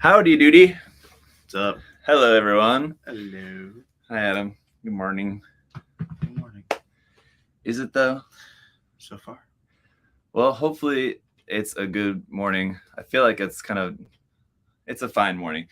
Howdy doody. What's up? Hello, everyone. Hello. Hi, Adam. Good morning. Good morning. Is it, though? So far. Well, hopefully it's a good morning. I feel like it's a fine morning.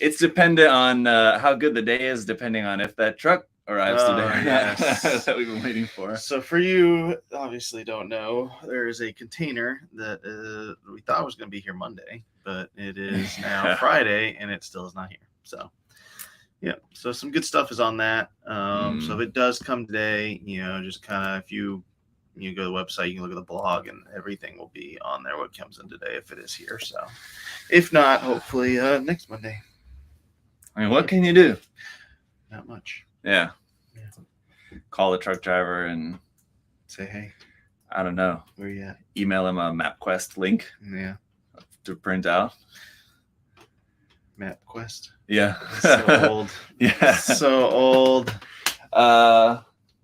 It's dependent on how good the day is, depending on if that truck arrives today. Yes. That we've been waiting for. So for you, obviously don't know, there is a container that we thought was going to be here Monday, but it is now Friday, and it still is not here. So, yeah. So some good stuff is on that. So if it does come today, just kind of if you go to the website, you can look at the blog, and everything will be on there what comes in today if it is here. So if not, hopefully next Monday. I mean, what can you do? Not much. Yeah. Call the truck driver and say, hey, I don't know, where you at? Email him a MapQuest link. Yeah. To print out. MapQuest. Yeah. So old. Yeah. So old.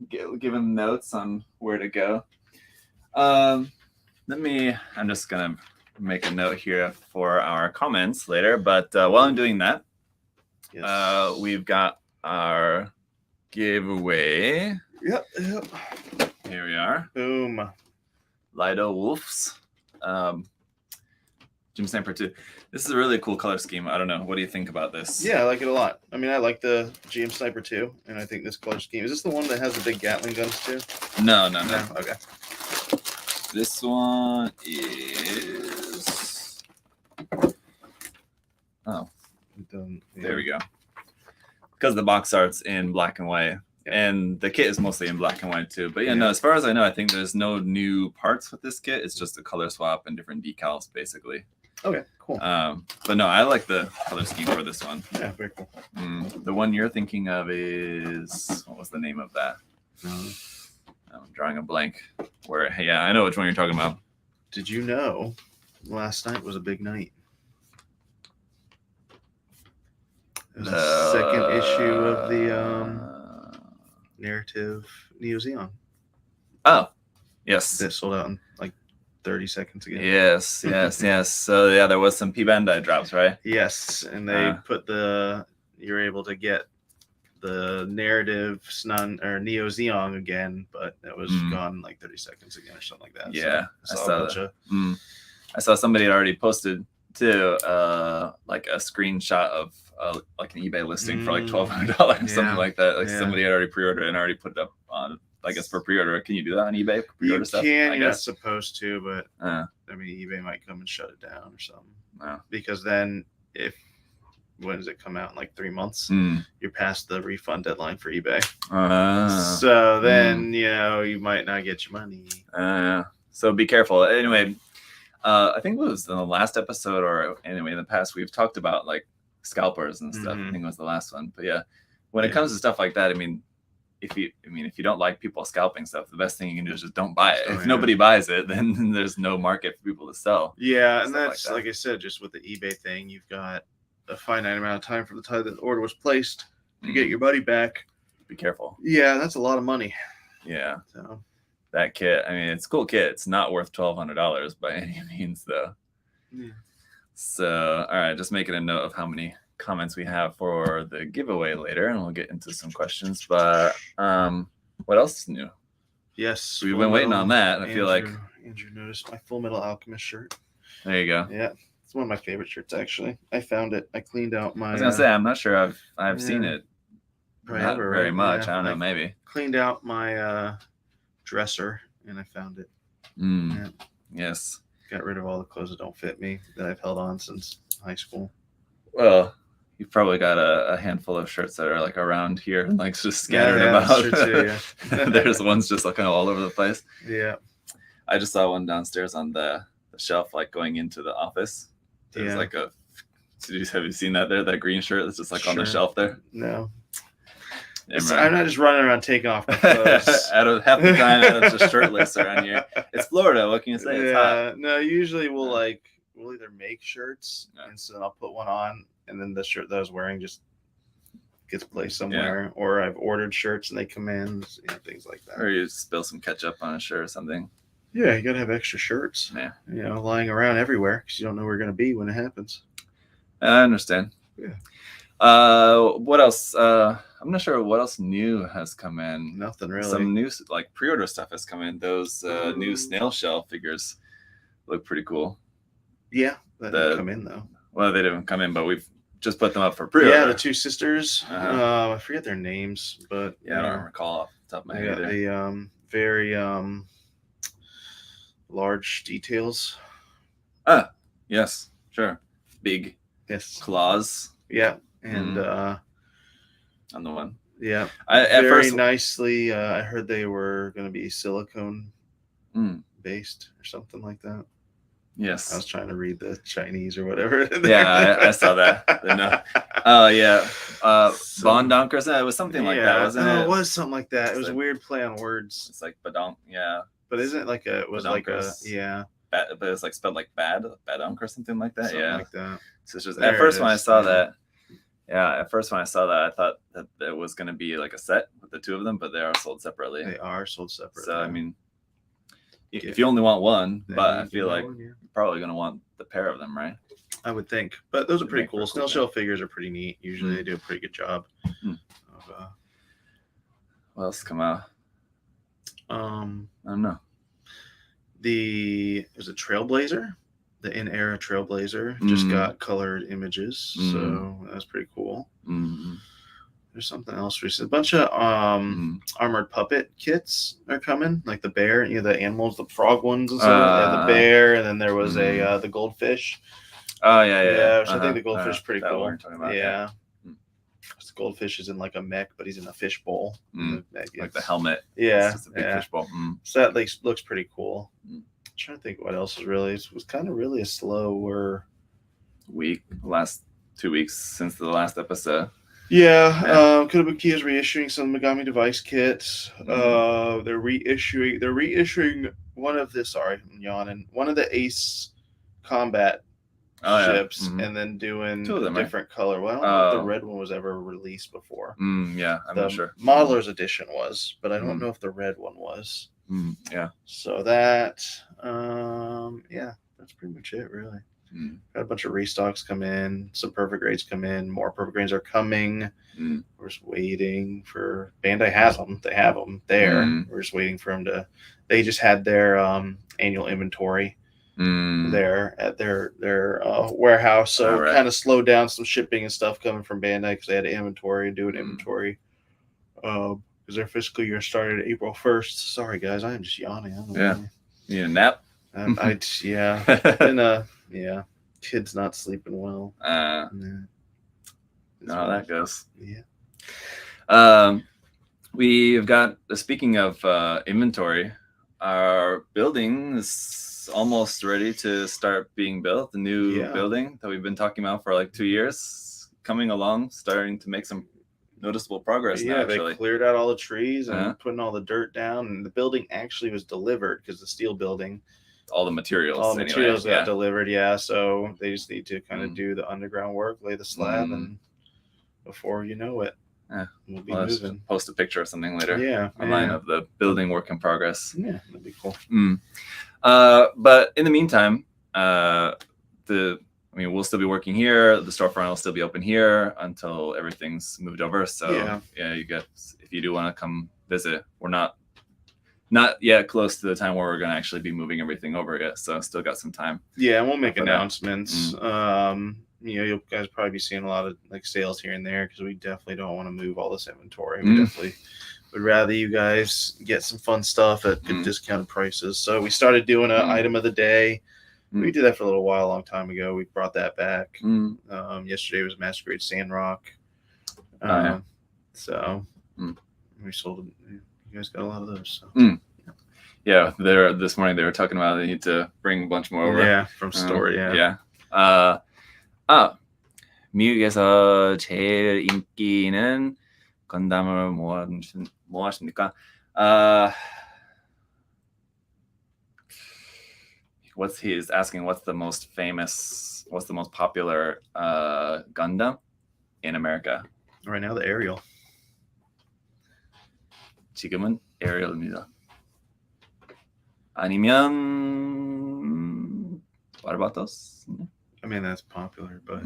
Give him notes on where to go. I'm just gonna make a note here for our comments later, but while I'm doing that, yes. We've got our giveaway. Yep. Here we are. Boom. Lido Wolves. Gym Sniper 2. This is a really cool color scheme. I don't know. What do you think about this? Yeah, I like it a lot. I mean, I like the GM Sniper 2, and I think this color scheme. Is this the one that has the big Gatling guns too? No. Okay. This one is... Oh. There we go. Because the box art's in black and white. And the kit is mostly in black and white too. But no, as far as I know, I think there's no new parts with this kit. It's just a color swap and different decals, basically. Okay, cool. But no, I like the color scheme for this one. Yeah, very cool. The one you're thinking of is... What was the name of that? I'm drawing a blank. I know which one you're talking about. Did you know last night was a big night? It was the second issue of the... narrative Neo Zeon. Oh, yes. That sold out in like 30 seconds again. Yes. So there was some P Bandai drops, right? Yes, and they put you're able to get the narrative Neo Zeon again, but that was gone in like 30 seconds again or something like that. Yeah, so I saw that. I saw somebody had already posted too, like a screenshot of like an eBay listing for like $1,200, something like that. Like somebody had already pre-ordered and already put it up on, I guess, for pre-order. Can you do that on eBay? Pre-order stuff? You're not supposed to, but I mean, eBay might come and shut it down or something. Oh. Because then when does it come out? In like 3 months? You're past the refund deadline for eBay. So then, you might not get your money. So be careful. Anyway, I think it was in the last episode, or anyway, in the past, we've talked about like scalpers and stuff. I think it was the last one. But when it comes to stuff like that, I mean, if you don't like people scalping stuff, the best thing you can do is just don't buy it. If nobody buys it, then there's no market for people to sell. Yeah, and that's like I said, just with the eBay thing, you've got a finite amount of time from the time that the order was placed to get your money back. Be careful. Yeah, that's a lot of money. Yeah. So that kit, I mean, it's a cool kit. It's not worth $1,200 by any means, though. Yeah. So, all right, just making a note of how many comments we have for the giveaway later, and we'll get into some questions. But what else is new? Yes, we've been waiting on that. I feel like Andrew noticed my Full Metal Alchemist shirt. There you go. Yeah, it's one of my favorite shirts, actually. I found it. I cleaned out my... I was gonna say, I'm not sure I've seen it. Not very much. I don't know, maybe. Cleaned out my dresser, and I found it. Yes. Got rid of all the clothes that don't fit me that I've held on since high school. Well, you've probably got a handful of shirts that are like around here and like just scattered about. Too, There's ones just like kind of all over the place. Yeah. I just saw one downstairs on the shelf, like going into the office. There's like have you seen that there? That green shirt that's just like on the shelf there? No. I'm not just running around taking off my clothes. Out of half the time, it's just shirtless around here. It's Florida. What can you say? It's hot. No, usually we'll either make shirts, and so I'll put one on, and then the shirt that I was wearing just gets placed somewhere, or I've ordered shirts and they come in, things like that. Or you spill some ketchup on a shirt or something. Yeah, you gotta have extra shirts. Yeah, lying around everywhere because you don't know where you're gonna be when it happens. I understand. Yeah. What else? I'm not sure what else new has come in. Nothing really. Some new like pre-order stuff has come in. Those new snail shell figures look pretty cool. Yeah, that didn't come in though. Well, they didn't come in, but we've just put them up for pre-order. Yeah, the two sisters. I forget their names, but yeah, I don't recall off the top of my head. The very large details. Yes, sure. Big claws. Yeah, and on the one. Yeah, very nicely. I heard they were going to be silicone based or something like that. Yes. I was trying to read the Chinese or whatever. Yeah, I saw that. Oh, yeah. Bondonk or something. It was something like that, wasn't it? It was something like that. It was a weird play on words. It's like badonk, yeah. But isn't it like it was like a, but it's like spelled like badonk or something like that. Something like that. So it's just, at first when I saw that, I thought that it was going to be like a set with the two of them, but they are sold separately. They are sold separately. So, I mean, if you only want one, but I feel like you're probably going to want the pair of them, right? I would think. But those are pretty cool. Snail shell figures are pretty neat. Usually they do a pretty good job. What else come out? I don't know. There's a Trailblazer. The in-era Trailblazer just got colored images, so that's pretty cool. There's something else recent. A bunch of armored puppet kits are coming, like the bear, the animals, the frog ones and stuff. The bear, and then there was the goldfish. Oh yeah. So I think the goldfish is pretty cool. Yeah. The goldfish is in like a mech, but he's in a fish bowl. Like the helmet. Yeah. It's just a big fish bowl. So that looks pretty cool. I'm trying to think what else is really. It was kind of really a slower week, last 2 weeks since the last episode. Yeah. Kotobukiya is reissuing some Megami Device kits. They're reissuing one of the Ace Combat ships, and then doing a different color. Well, I don't know if the red one was ever released before. I'm not sure. Modeler's Edition was, but I don't know if the red one was. So that, that's pretty much it, really. Got a bunch of restocks come in. Some perfect grades come in. More perfect grades are coming. We're just waiting for Bandai has them. They have them there. We're just waiting for them to. They just had their annual inventory there at their warehouse, so kind of slowed down some shipping and stuff coming from Bandai because they had to inventory and do an inventory because their fiscal year started April 1st. Sorry guys, I am just yawning. You need a nap? Kid's not sleeping well. Know how that goes. We've got, speaking of inventory, our building is almost ready to start being built. The new building that we've been talking about for like 2 years, coming along, starting to make some noticeable progress now, actually. They cleared out all the trees and putting all the dirt down, and the building actually was delivered because the steel building, all the materials got delivered. So they just need to kind of do the underground work, lay the slab, and before you know it, we'll be moving. Post a picture or something later online of the building work in progress. That'd be cool. But in the meantime, we'll still be working here. The storefront will still be open here until everything's moved over. So you guys, if you do want to come visit, we're not yet close to the time where we're going to actually be moving everything over yet. So still got some time. Yeah, and we'll make announcements. You'll guys probably be seeing a lot of like sales here and there because we definitely don't want to move all this inventory. We definitely would rather you guys get some fun stuff at good discounted prices. So we started doing an item of the day. We did that for a little while, a long time ago. We brought that back. Yesterday was Masquerade Sandrock. So we sold it. You guys got a lot of those. So. This morning they were talking about they need to bring a bunch more over. From store. 미국에서 제일 인기 있는 건담을 뭐 하십니까? He's asking what's the most popular Gundam in America? Right now, the Ariel. 지금은 Ariel입니다. 아니면 what about those? I mean, that's popular, but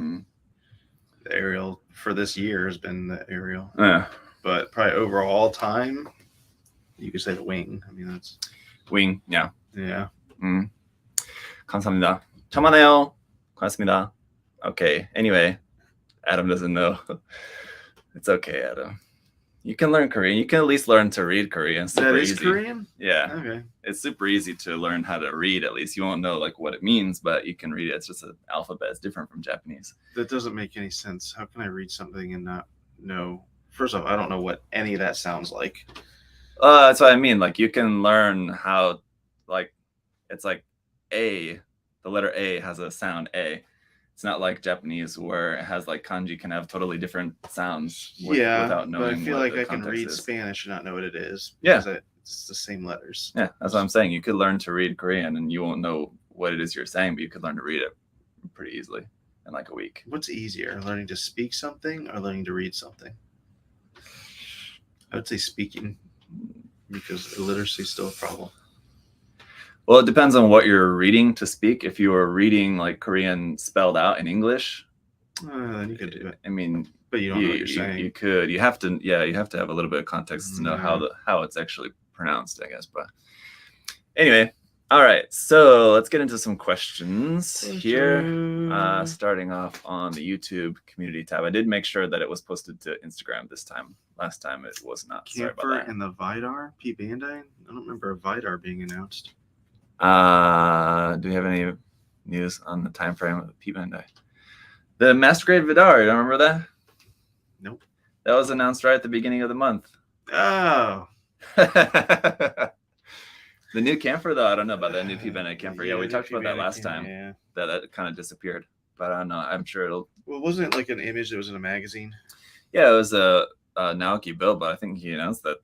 the Ariel for this year has been the Ariel. Yeah. But probably overall time, you could say the wing. I mean, that's wing. Yeah. yeah. 감사합니다. 참아네요. 고맙습니다. Okay. Anyway, Adam doesn't know. It's okay, Adam. You can learn Korean. You can at least learn to read Korean. Super That is easy. Korean? Yeah. Okay. It's super easy to learn how to read, at least. You won't know like what it means, but you can read it. It's just an alphabet. It's different from Japanese. That doesn't make any sense. How can I read something and not know? First off, I don't know what any of that sounds like. That's what I mean. Like you can learn how, like, it's like A, the letter A has a sound A. It's not like Japanese where it has like kanji can have totally different sounds without knowing. But I feel what like the I can context read is. Spanish and not know what it is. Yeah. It's the same letters. Yeah, that's what I'm saying. You could learn to read Korean and you won't know what it is you're saying, but you could learn to read it pretty easily in like a week. What's easier, learning to speak something or learning to read something? I would say speaking, because illiteracy is still a problem. Well, it depends on what you're reading to speak. If you are reading like Korean spelled out in English, then you could do it. I mean, but you don't know what you're saying. You could. You have to. Yeah, you have to have a little bit of context to know how it's actually pronounced, I guess. But anyway, all right. So let's get into some questions here. Starting off on the YouTube community tab. I did make sure that it was posted to Instagram this time. Last time it was not. Sorry about that. And the Vidar, Pete Bandai. I don't remember a Vidar being announced. Do we have any news on the time frame of Pete Bandai? The Master Grade Vidar, you don't remember that? Nope. That was announced right at the beginning of the month. Oh. The new camper, though, I don't know about that new Pete Bandai camper. Yeah, we talked about that last time. Yeah. That kind of disappeared. But I don't know. I'm sure it'll... Well, wasn't it like an image that was in a magazine? Yeah, it was a Naoki build, but I think he announced that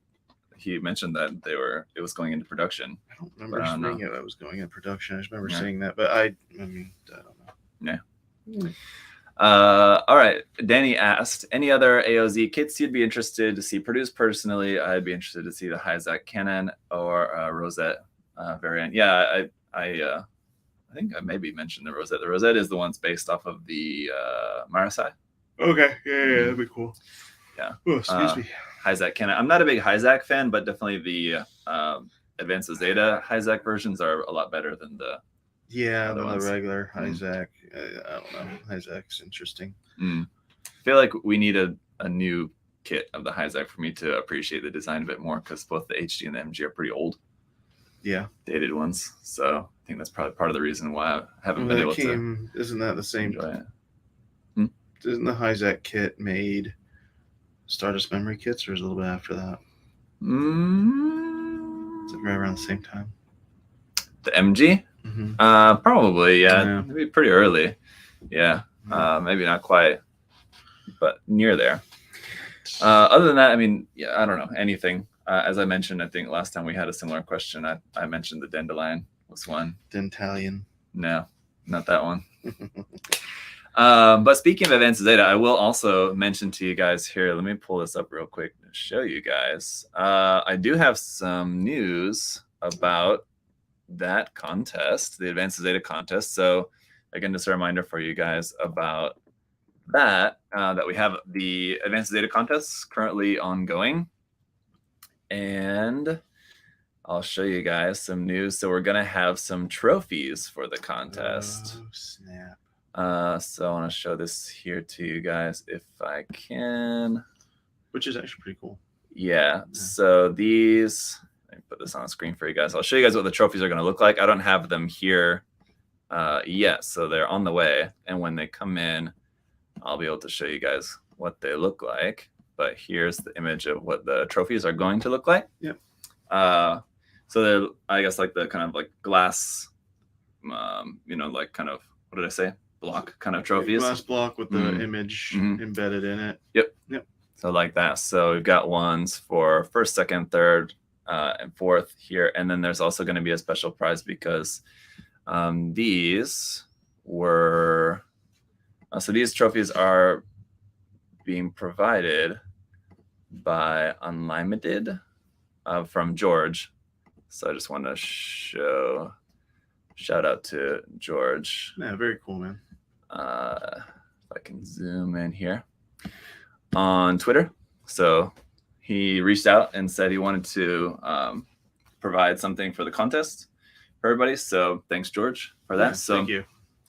he mentioned that it was going into production. I don't remember seeing it. I was going into production. I just remember seeing that, but I don't know. Yeah. All right. Danny asked, any other AOZ kits you'd be interested to see produced? Personally, I'd be interested to see the Hyzak Cannon or Rosette variant. Yeah, I think I maybe mentioned the Rosette. The Rosette is the ones based off of the Marasai. Okay. Yeah, that'd be cool. Yeah. Oh, excuse me. Hyzak Cannon. I'm not a big Hyzak fan, but definitely the Advanced Zeta Hyzak versions are a lot better than the the regular Hyzak. I don't know. Hyzak's interesting. I feel like we need a new kit of the Hyzak for me to appreciate the design a bit more, because both the HD and the MG are pretty old. Yeah. Dated ones. So I think that's probably part of the reason why I haven't been able to. Isn't that the same? Enjoy it. Isn't the Hyzak kit made Stardust memory kits, or is it a little bit after that? Is it right around the same time? The MG? Probably, yeah. Maybe pretty early. Yeah. Maybe not quite, but near there. Other than that, I mean, yeah, I don't know. Anything. As I mentioned, I think last time we had a similar question. I mentioned the Dandelion was one. Dentalion. No, not that one. But speaking of Advanced Zeta, I will also mention to you guys here, let me pull this up real quick to show you guys. I do have some news about that contest, the Advanced Zeta contest. So again, just a reminder for you guys about that, that we have the Advanced Zeta contest currently ongoing. And I'll show you guys some news. So we're going to have some trophies for the contest. Oh, snap. So I want to show this here to you guys if I can. Which is actually pretty cool. Yeah. So these, let me put this on the screen for you guys. I'll show you guys what the trophies are going to look like. I don't have them here yet, so they're on the way. And when they come in, I'll be able to show you guys what they look like. But here's the image of what the trophies are going to look like. Yep. So they're, I guess, like the kind of like glass, like kind of, what did I say? Block kind of trophies. Glass block with the image embedded in it. Yep. So like that. So we've got ones for first, second, third, and fourth here. And then there's also going to be a special prize because these were, so these trophies are being provided by Unlimited from George. So I just want to shout out to George. Yeah, very cool, man. If I can can zoom in here on Twitter. So he reached out and said he wanted to provide something for the contest for everybody. So thanks, George, for that. So thank you.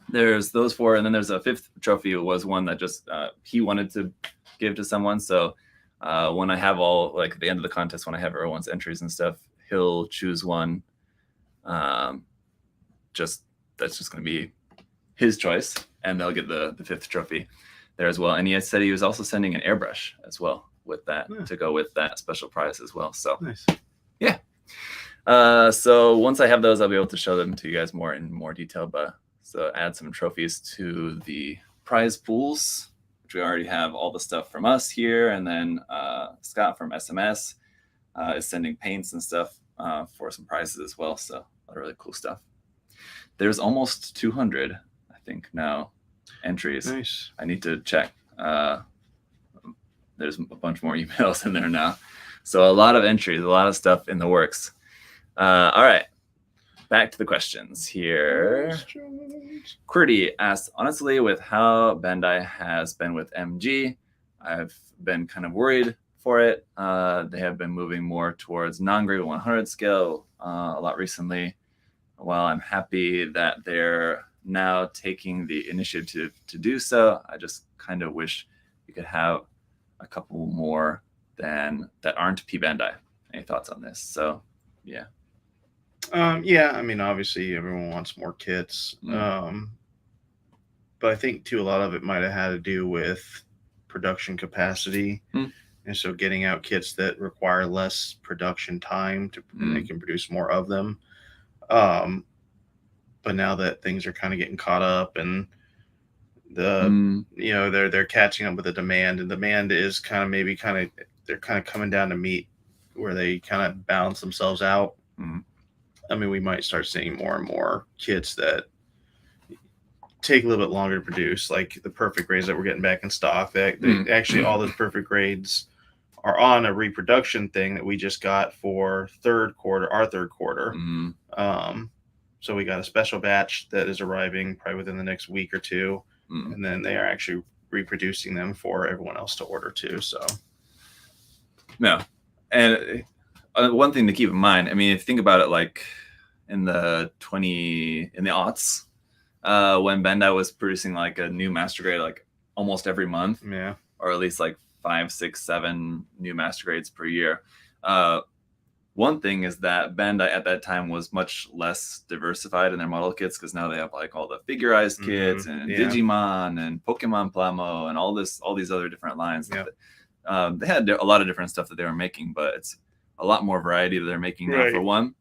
There's those 4, and then there's a 5th trophy was one that just he wanted to give to someone. So when I have all, like at the end of the contest, when I have everyone's entries and stuff, he'll choose one. That's just going to be his choice, and they'll get the 5th trophy there as well. And he said he was also sending an airbrush as well with that to go with that special prize as well. So nice. Yeah. So once I have those, I'll be able to show them to you guys in more detail. But so add some trophies to the prize pools, which we already have all the stuff from us here, and then Scott from SMS is sending paints and stuff for some prizes as well. So a lot of really cool stuff. There's almost 200, I think, now entries. Nice. I need to check. There's a bunch more emails in there now. So a lot of entries, a lot of stuff in the works. All right. Back to the questions here. Qwerty asked, honestly, with how Bandai has been with MG, I've been kind of worried for it. They have been moving more towards non-grade 100 scale a lot recently. While I'm happy that they're now taking the initiative to do so, I just kind of wish we could have a couple more that aren't P Bandai. Any thoughts on this? So, yeah. Yeah, I mean, obviously everyone wants more kits. But I think too, a lot of it might have had to do with production capacity. And so getting out kits that require less production time and they can produce more of them. But now that things are kind of getting caught up and they're catching up with the demand, and demand is they're kind of coming down to meet where they kind of balance themselves out. I mean, we might start seeing more and more kits that take a little bit longer to produce, like the perfect grades that we're getting back in stock. Actually, all those perfect grades are on a reproduction thing that we just got for our third quarter. So we got a special batch that is arriving probably within the next week or two, and then they are actually reproducing them for everyone else to order too. So, no, and one thing to keep in mind, I mean, if you think about it, like in the aughts, when Bandai was producing like a new master grade like almost every month, or at least like 5, 6, 7 new master grades per year. One thing is that Bandai at that time was much less diversified in their model kits, because now they have like all the figurized kits and Digimon and Pokemon Plamo and all these other different lines. They had a lot of different stuff that they were making, but it's a lot more variety that they're making now, for one.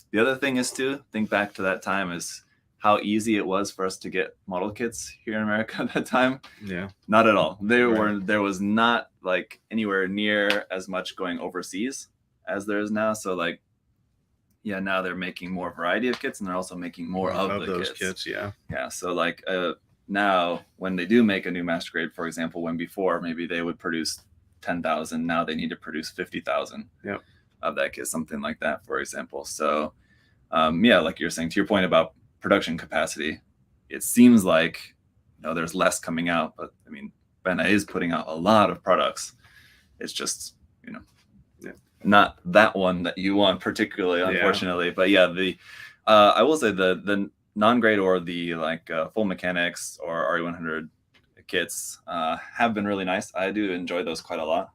The other thing is to think back to that time is how easy it was for us to get model kits here in America at that time. Not at all. There was not like anywhere near as much going overseas as there is now. So like, now they're making more variety of kits, and they're also making more of those kits. So like now when they do make a new master grade, for example, when before maybe they would produce 10,000, now they need to produce 50,000 of that kit, something like that, for example. So like you're saying, to your point about production capacity, it seems like there's less coming out, but I mean, Bandai is putting out a lot of products. It's just not that one that you want particularly, unfortunately. But I will say the non-grade or the like full mechanics or RE100 kits have been really nice. I do enjoy those quite a lot.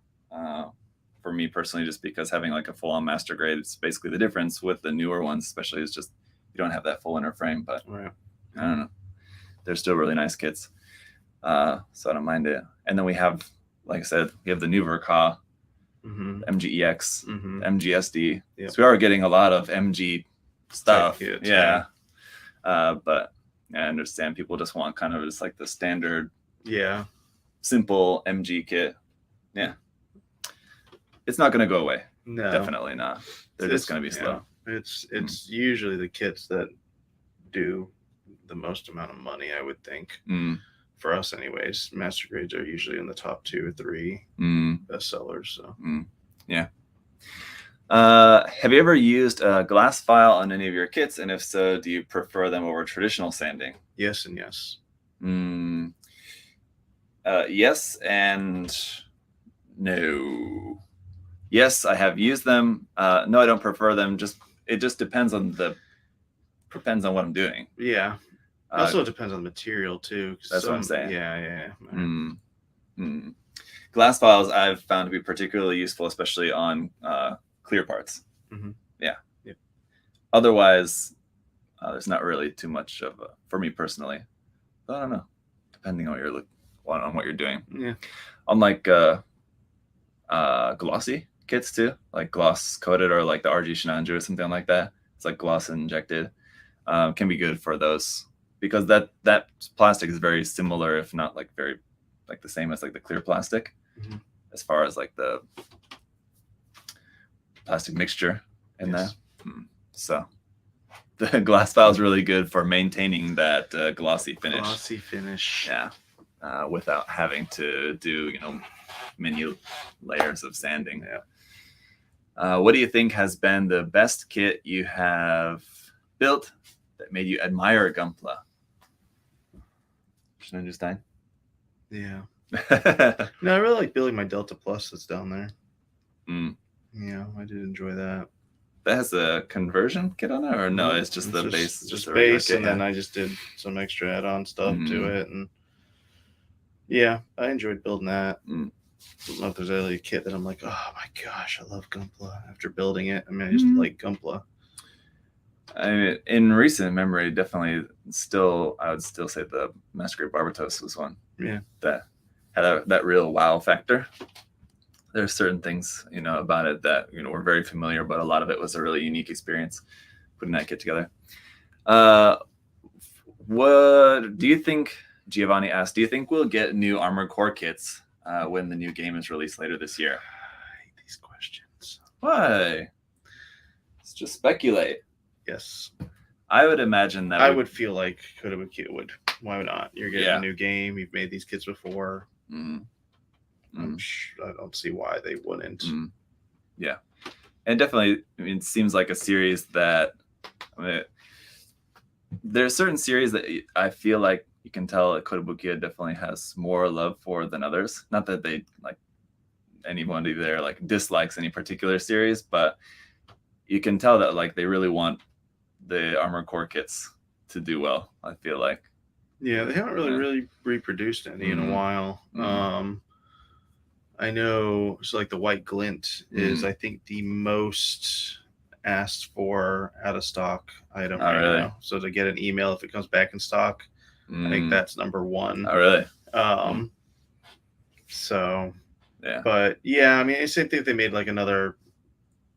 For me personally, just because having like a full-on master grade, it's basically the difference with the newer ones, especially, is just you don't have that full inner frame. But I don't know, they're still really nice kits. So I don't mind it. And then we have, like I said, we have the new Verka, MGEX, MGSD. So we are getting a lot of MG stuff. But I understand people just want kind of just like the standard, simple MG kit. It's not going to go away. No, definitely not. They're just going to be slow. It's usually the kits that do the most amount of money, I would think. For us anyways, master grades are usually in the top 2 or 3 best sellers. So have you ever used a glass file on any of your kits, and if so, do you prefer them over traditional sanding? Yes and yes. Yes and no. Yes, I have used them. No, I don't prefer them. It just depends on what I'm doing. Yeah. Also, it depends on the material too. That's what I'm saying. Yeah. Glass files I've found to be particularly useful, especially on clear parts. Mm-hmm. Yeah. Yep. Otherwise, there's not really too much of for me personally. But I don't know, depending on what you're doing. Yeah. Unlike glossy kits too, like gloss coated or like the RG Shinanju or something like that. It's like gloss injected. Can be good for those because that plastic is very similar, if not like very like the same as like the clear plastic, as far as like the plastic mixture in there. So the glass file is really good for maintaining that glossy finish. Glossy finish. Yeah, without having to do many layers of sanding. Yeah. What do you think has been the best kit you have built that made you admire Gunpla? Schneiderstein? Yeah. No, I really like building my Delta Plus that's down there. Yeah, I did enjoy that. That has a conversion kit on it, or no? It's just the base. Just base, and then I just did some extra add-on stuff to it, and yeah, I enjoyed building that. I don't know if there's really a kit that I'm like, oh my gosh, I love Gunpla. After building it, I mean, I just like Gunpla. I mean, in recent memory, definitely I would still say the Masquerade Barbatos was one. Yeah. That had that real wow factor. There's certain things, about it that, we're very familiar, but a lot of it was a really unique experience putting that kit together. What do you think, Giovanni asked, do you think we'll get new Armored Core kits when the new game is released later this year? I hate these questions. Why? Let's just speculate. Yes. I would imagine that I would feel like would. Why not? You're getting a new game. You've made these kits before. I don't see why they wouldn't. Yeah. And definitely, it seems like a series that, there are certain series that I feel like you can tell that Kotobukiya definitely has more love for than others. Not that they anybody there dislikes any particular series, but you can tell that they really want the Armored Core kits to do well, I feel like. Yeah, they haven't really reproduced any in a while. I know, so the White Glint is, I think, the most asked for out of stock item now. So to get an email if it comes back in stock, I think that's number one. Oh, really? So, yeah. But yeah, I mean, same thing if they made another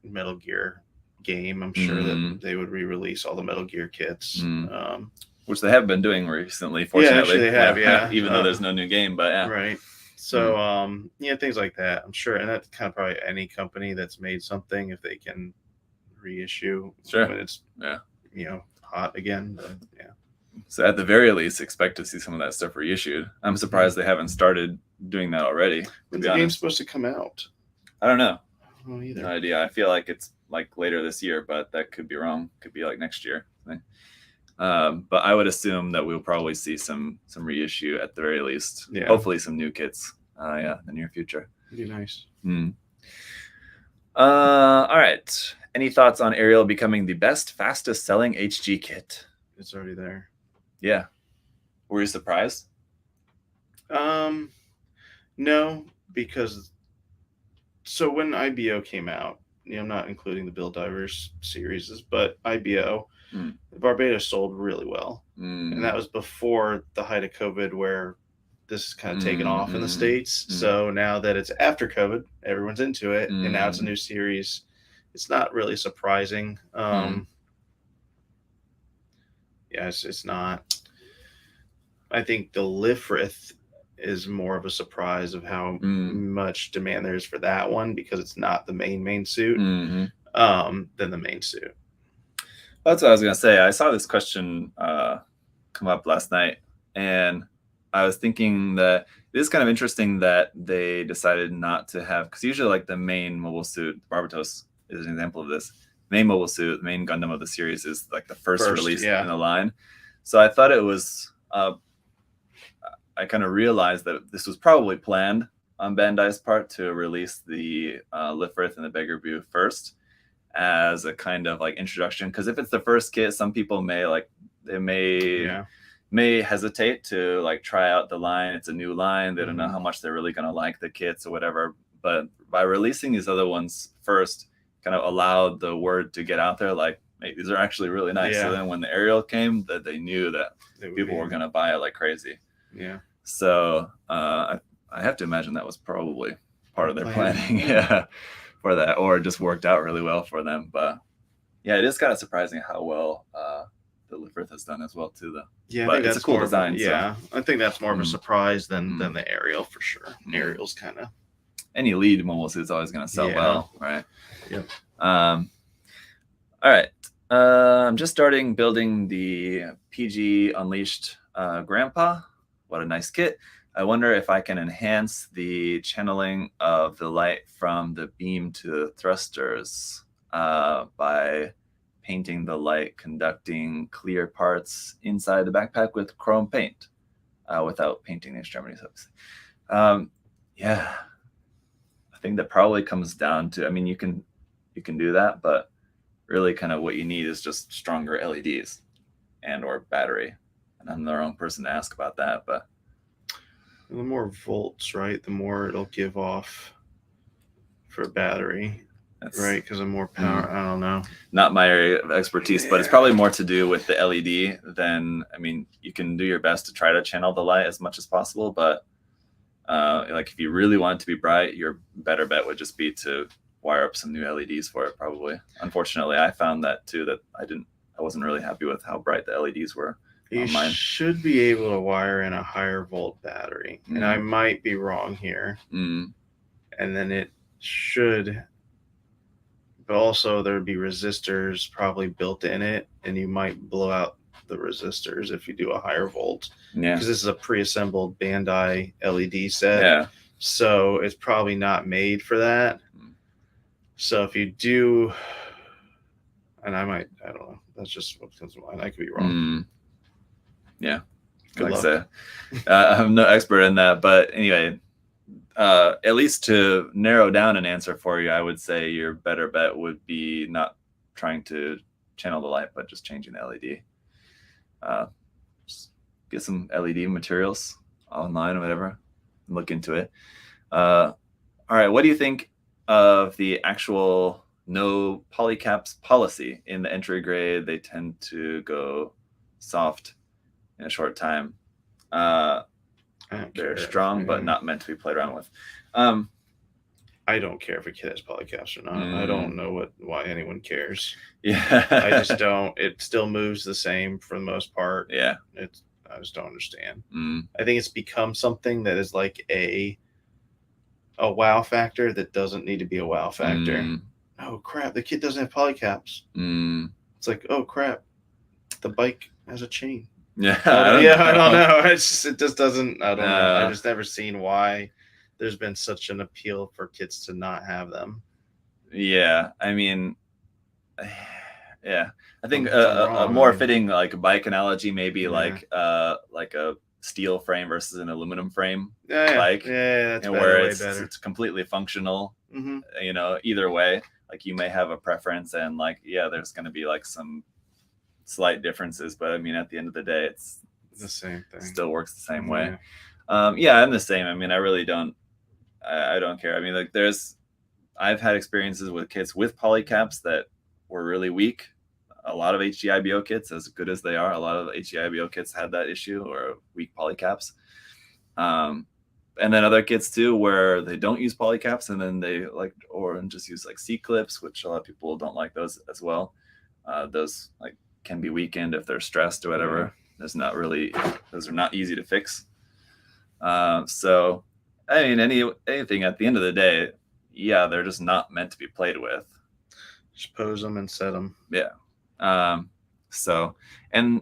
Metal Gear game, I'm sure that they would re-release all the Metal Gear kits. Which they have been doing recently, fortunately. Yeah, actually they have, yeah. Even though there's no new game, but yeah. Right. So, things like that, I'm sure. And that's kind of probably any company that's made something, if they can reissue when it's, hot again. But, yeah. So at the very least, expect to see some of that stuff reissued. I'm surprised they haven't started doing that already. When's the game supposed to come out? I don't know. I don't either. No idea. I feel like it's later this year, but that could be wrong. Could be next year. But I would assume that we'll probably see some reissue at the very least. Yeah. Hopefully some new kits. In the near future. It'd be nice. All right. Any thoughts on Ariel becoming the best, fastest selling HG kit? It's already there. Yeah. Were you surprised? No, because when IBO came out, I'm not including the Build Divers series, but IBO, Barbados sold really well. And that was before the height of COVID, where this is kind of taken off in the States. So now that it's after COVID, everyone's into it, and now it's a new series. It's not really surprising. It's not. I think the Lifrith is more of a surprise of how much demand there is for that one, because it's not the main suit than the main suit. That's what I was going to say. I saw this question come up last night, and I was thinking that it is kind of interesting that they decided not to have, because usually the main mobile suit, Barbatos is an example of this. Main mobile suit, the main Gundam of the series is the first release in the line. So I thought it was, I I kind of realized that this was probably planned on Bandai's part to release the Lifrith and the Beggar Boo first as a kind of like introduction. Because if it's the first kit, some people may hesitate to like try out the line. It's a new line. They don't know how much they're really going to like the kits or whatever. But by releasing these other ones first, kind of allowed the word to get out there like, hey, these are actually really nice. So then when the Ariel came, that they knew that people were going to buy it like crazy. Yeah. So I have to imagine that was probably part of their planning for that, or just worked out really well for them. But yeah, it is kind of surprising how well the Lifrith has done as well too, though. Yeah, but it's a cool design. I think that's more of a surprise than the Ariel for sure. Ariel's kind of any lead mobile suit is always going to sell well, right? Yep. All right. I'm just starting building the PG Unleashed Grandpa. What a nice kit. I wonder if I can enhance the channeling of the light from the beam to the thrusters by painting the light conducting clear parts inside the backpack with chrome paint without painting the extremities, obviously. Yeah, I think that probably comes down to, I mean, you can do that, but really kind of what you need is just stronger LEDs and or battery. And I'm the wrong person to ask about that, but the more volts, right, the more it'll give off for battery. Right, because of more power. I don't know. Not my area of expertise, but it's probably more to do with the LED than, I mean, you can do your best to try to channel the light as much as possible, but like if you really want it to be bright, your better bet would just be to wire up some new LEDs for it, probably. Unfortunately, I found that too, that I wasn't really happy with how bright the LEDs were. You should be able to wire in a higher volt battery, and I might be wrong here. And then it should. But also there'd be resistors probably built in it, and you might blow out the resistors if you do a higher volt. Yeah. Because this is a pre-assembled Bandai LED set. Yeah. So it's probably not made for that. So if you do, and I don't know. That's just what comes to mind. I could be wrong. Yeah. Like I say, I'm no expert in that, but anyway, at least to narrow down an answer for you, I would say your better bet would be not trying to channel the light, but just changing the LED. Just get some LED materials online or whatever, and look into it. All right, what do you think of the actual no polycaps policy in the entry grade? They tend to go soft in a short time. They're strong, but not meant to be played around with. I don't care if a kid has polycaps or not. I don't know why anyone cares. Yeah, I just don't. It still moves the same for the most part. Yeah, I just don't understand. I think it's become something that is like a wow factor that doesn't need to be a wow factor. Oh crap! The kid doesn't have polycaps. It's like, oh crap, the bike has a chain. Yeah, I don't know. It just doesn't. I don't know. I've just never seen why there's been such an appeal for kids to not have them. Yeah, I mean, yeah, I think a more fitting like bike analogy maybe like a steel frame versus an aluminum frame bike. Yeah, that's and better, where it's completely functional. You know, either way, like you may have a preference, and like there's going to be like some slight differences, but I mean at the end of the day it's the same thing. Still works the same way. I'm the same. I mean, I really don't care. I mean, like I've had experiences with kits with polycaps that were really weak. A lot of HDIBO kits, as good as they are, a lot of HDIBO kits had that issue or weak polycaps. And then other kits too where they don't use polycaps and then they just use like C-clips, which a lot of people don't like those as well. Those like can be weakened if they're stressed or whatever. Those are not easy to fix. So I mean, anything at the end of the day, they're just not meant to be played with. Just pose them and set them. Yeah. So, and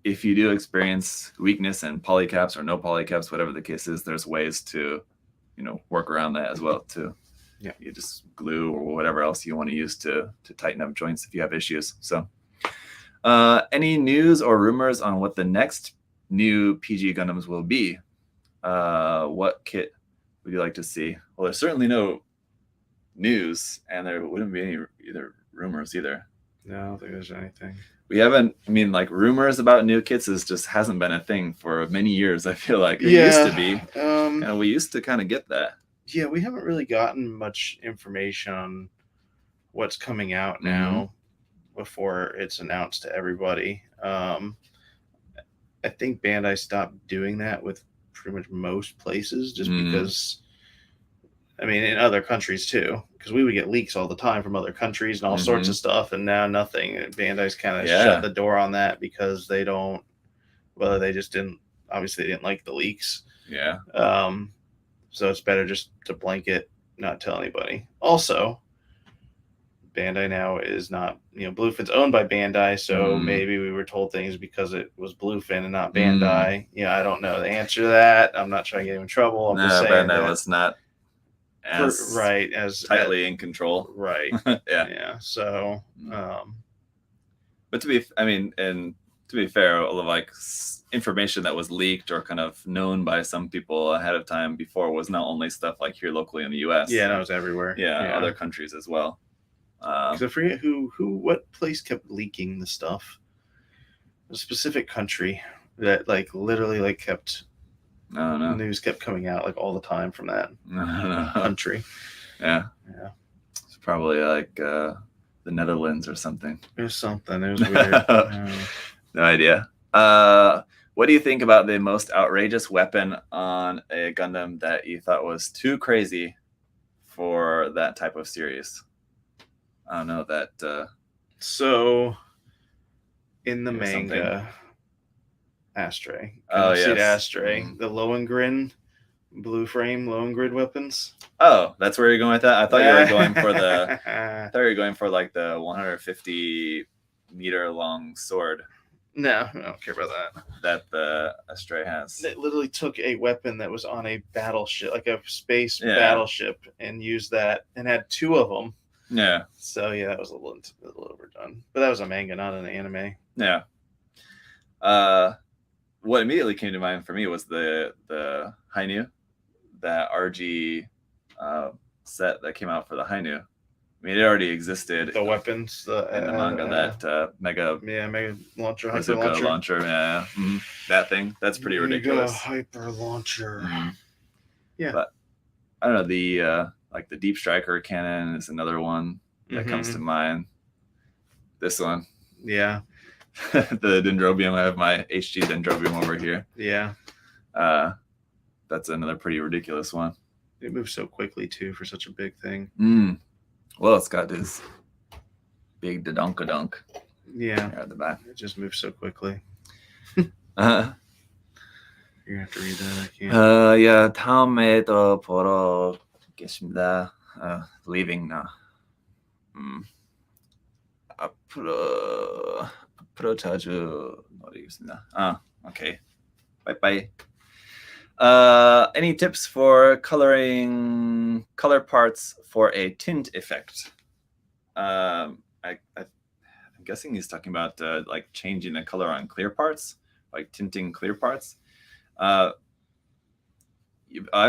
if you do experience weakness in polycaps or no polycaps, whatever the case is, there's ways to, work around that as well too. Yeah. You just glue or whatever else you want to use to tighten up joints if you have issues. So, any news or rumors on what the next new PG Gundams will be. What kit would you like to see? Well, there's certainly no news, and there wouldn't be any either rumors either. No, I don't think there's anything. We haven't. I mean, like rumors about new kits just hasn't been a thing for many years. I feel like it used to be, and we used to kind of get that. Yeah, we haven't really gotten much information on what's coming out now before it's announced to everybody. I think Bandai stopped doing that with pretty much most places just because, I mean, in other countries too, because we would get leaks all the time from other countries and all sorts of stuff, and now nothing. Bandai's kind of shut the door on that because they don't, well, they just didn't, obviously they didn't like the leaks. Yeah. So it's better just to blanket, not tell anybody. Also, Bandai now is not, Bluefin's owned by Bandai, so maybe we were told things because it was Bluefin and not Bandai. I don't know the answer to that. I'm not trying to get him in trouble. I'm just saying Bandai was not as tightly in control. Right. Yeah. So, but to be fair, all of like information that was leaked or kind of known by some people ahead of time before was not only stuff like here locally in the U.S. Yeah, no, it was everywhere. Yeah, other countries as well. Because I forget what place kept leaking the stuff. A specific country that like literally like kept. No. News kept coming out like all the time from that country. Yeah. It's probably like the Netherlands or something. It was something. It was weird. No idea. What do you think about the most outrageous weapon on a Gundam that you thought was too crazy for that type of series? I don't know that. So, in the manga, Astray. Astray. The Lohengrin blue frame Lohengrin weapons. Oh, that's where you're going with that? I thought you were going for the. I thought you were going for like the 150-meter long sword. No, I don't care about that. That the Astray has. It literally took a weapon that was on a battleship, like a space battleship, and used that, and had two of them. Yeah. So yeah, that was a little overdone. But that was a manga, not an anime. Yeah. What immediately came to mind for me was the Hainu, that RG set that came out for the Hainu. I mean, it already existed. The weapons, in the manga, that mega launcher, hyper launcher, that thing. That's pretty ridiculous. Hyper launcher. Yeah, but I don't know, the like the Deep Striker cannon is another one that comes to mind. This one, yeah. The Dendrobium. I have my HG Dendrobium over here. Yeah, that's another pretty ridiculous one. It moves so quickly too for such a big thing. Well, it's got this big dodonkadonk. Yeah, at the back. It just moves so quickly. You're gonna have to read that. I can't. Yeah, 다음에 또 보러 계십니다. Leaving now. 앞으로 자주 노리겠습니다. Okay. Bye. Any tips for coloring color parts for a tint effect? I'm guessing he's talking about like changing the color on clear parts, like tinting clear parts. I've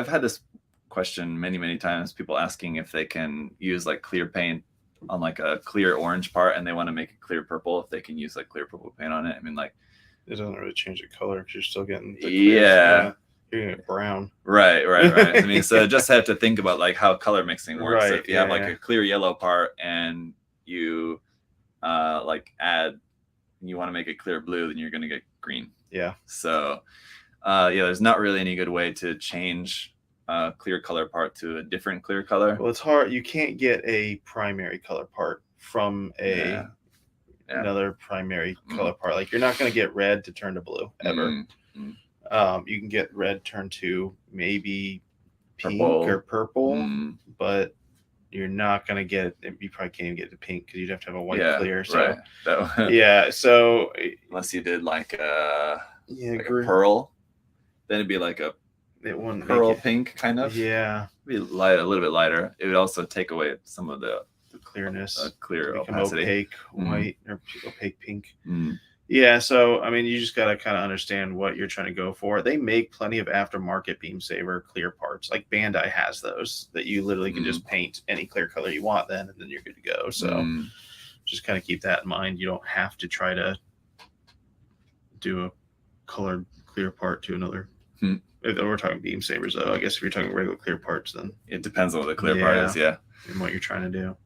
had this question many times, people asking if they can use like clear paint on like a clear orange part and they want to make it clear purple, if they can use like clear purple paint on it. I mean, like it doesn't really change the color because you're still getting the clear, you're getting it brown. Right. I mean, so just have to think about like how color mixing works. Right, so if you have like a clear yellow part and you like add, you want to make it clear blue, then you're going to get green. Yeah. So there's not really any good way to change clear color part to a different clear color. Well, it's hard. You can't get a primary color part from another primary color part. Like you're not going to get red to turn to blue ever. You can get red turn to maybe pink or purple, but you're not going to get it. You probably can't even get to pink because you'd have to have a white clear. So so unless you did like a pearl, then it'd be like a pearl pink kind of. Yeah, be light, a little bit lighter. It would also take away some of the clearness, clear opacity. Opaque white or opaque pink. Yeah, so I mean, you just gotta kind of understand what you're trying to go for. They make plenty of aftermarket beam saber clear parts. Like Bandai has those that you literally can just paint any clear color you want, then and then you're good to go. So just kind of keep that in mind. You don't have to try to do a colored clear part to another. If we're talking beam sabers, though, I guess if you're talking regular clear parts, then it depends on what the clear part is. Yeah, and what you're trying to do.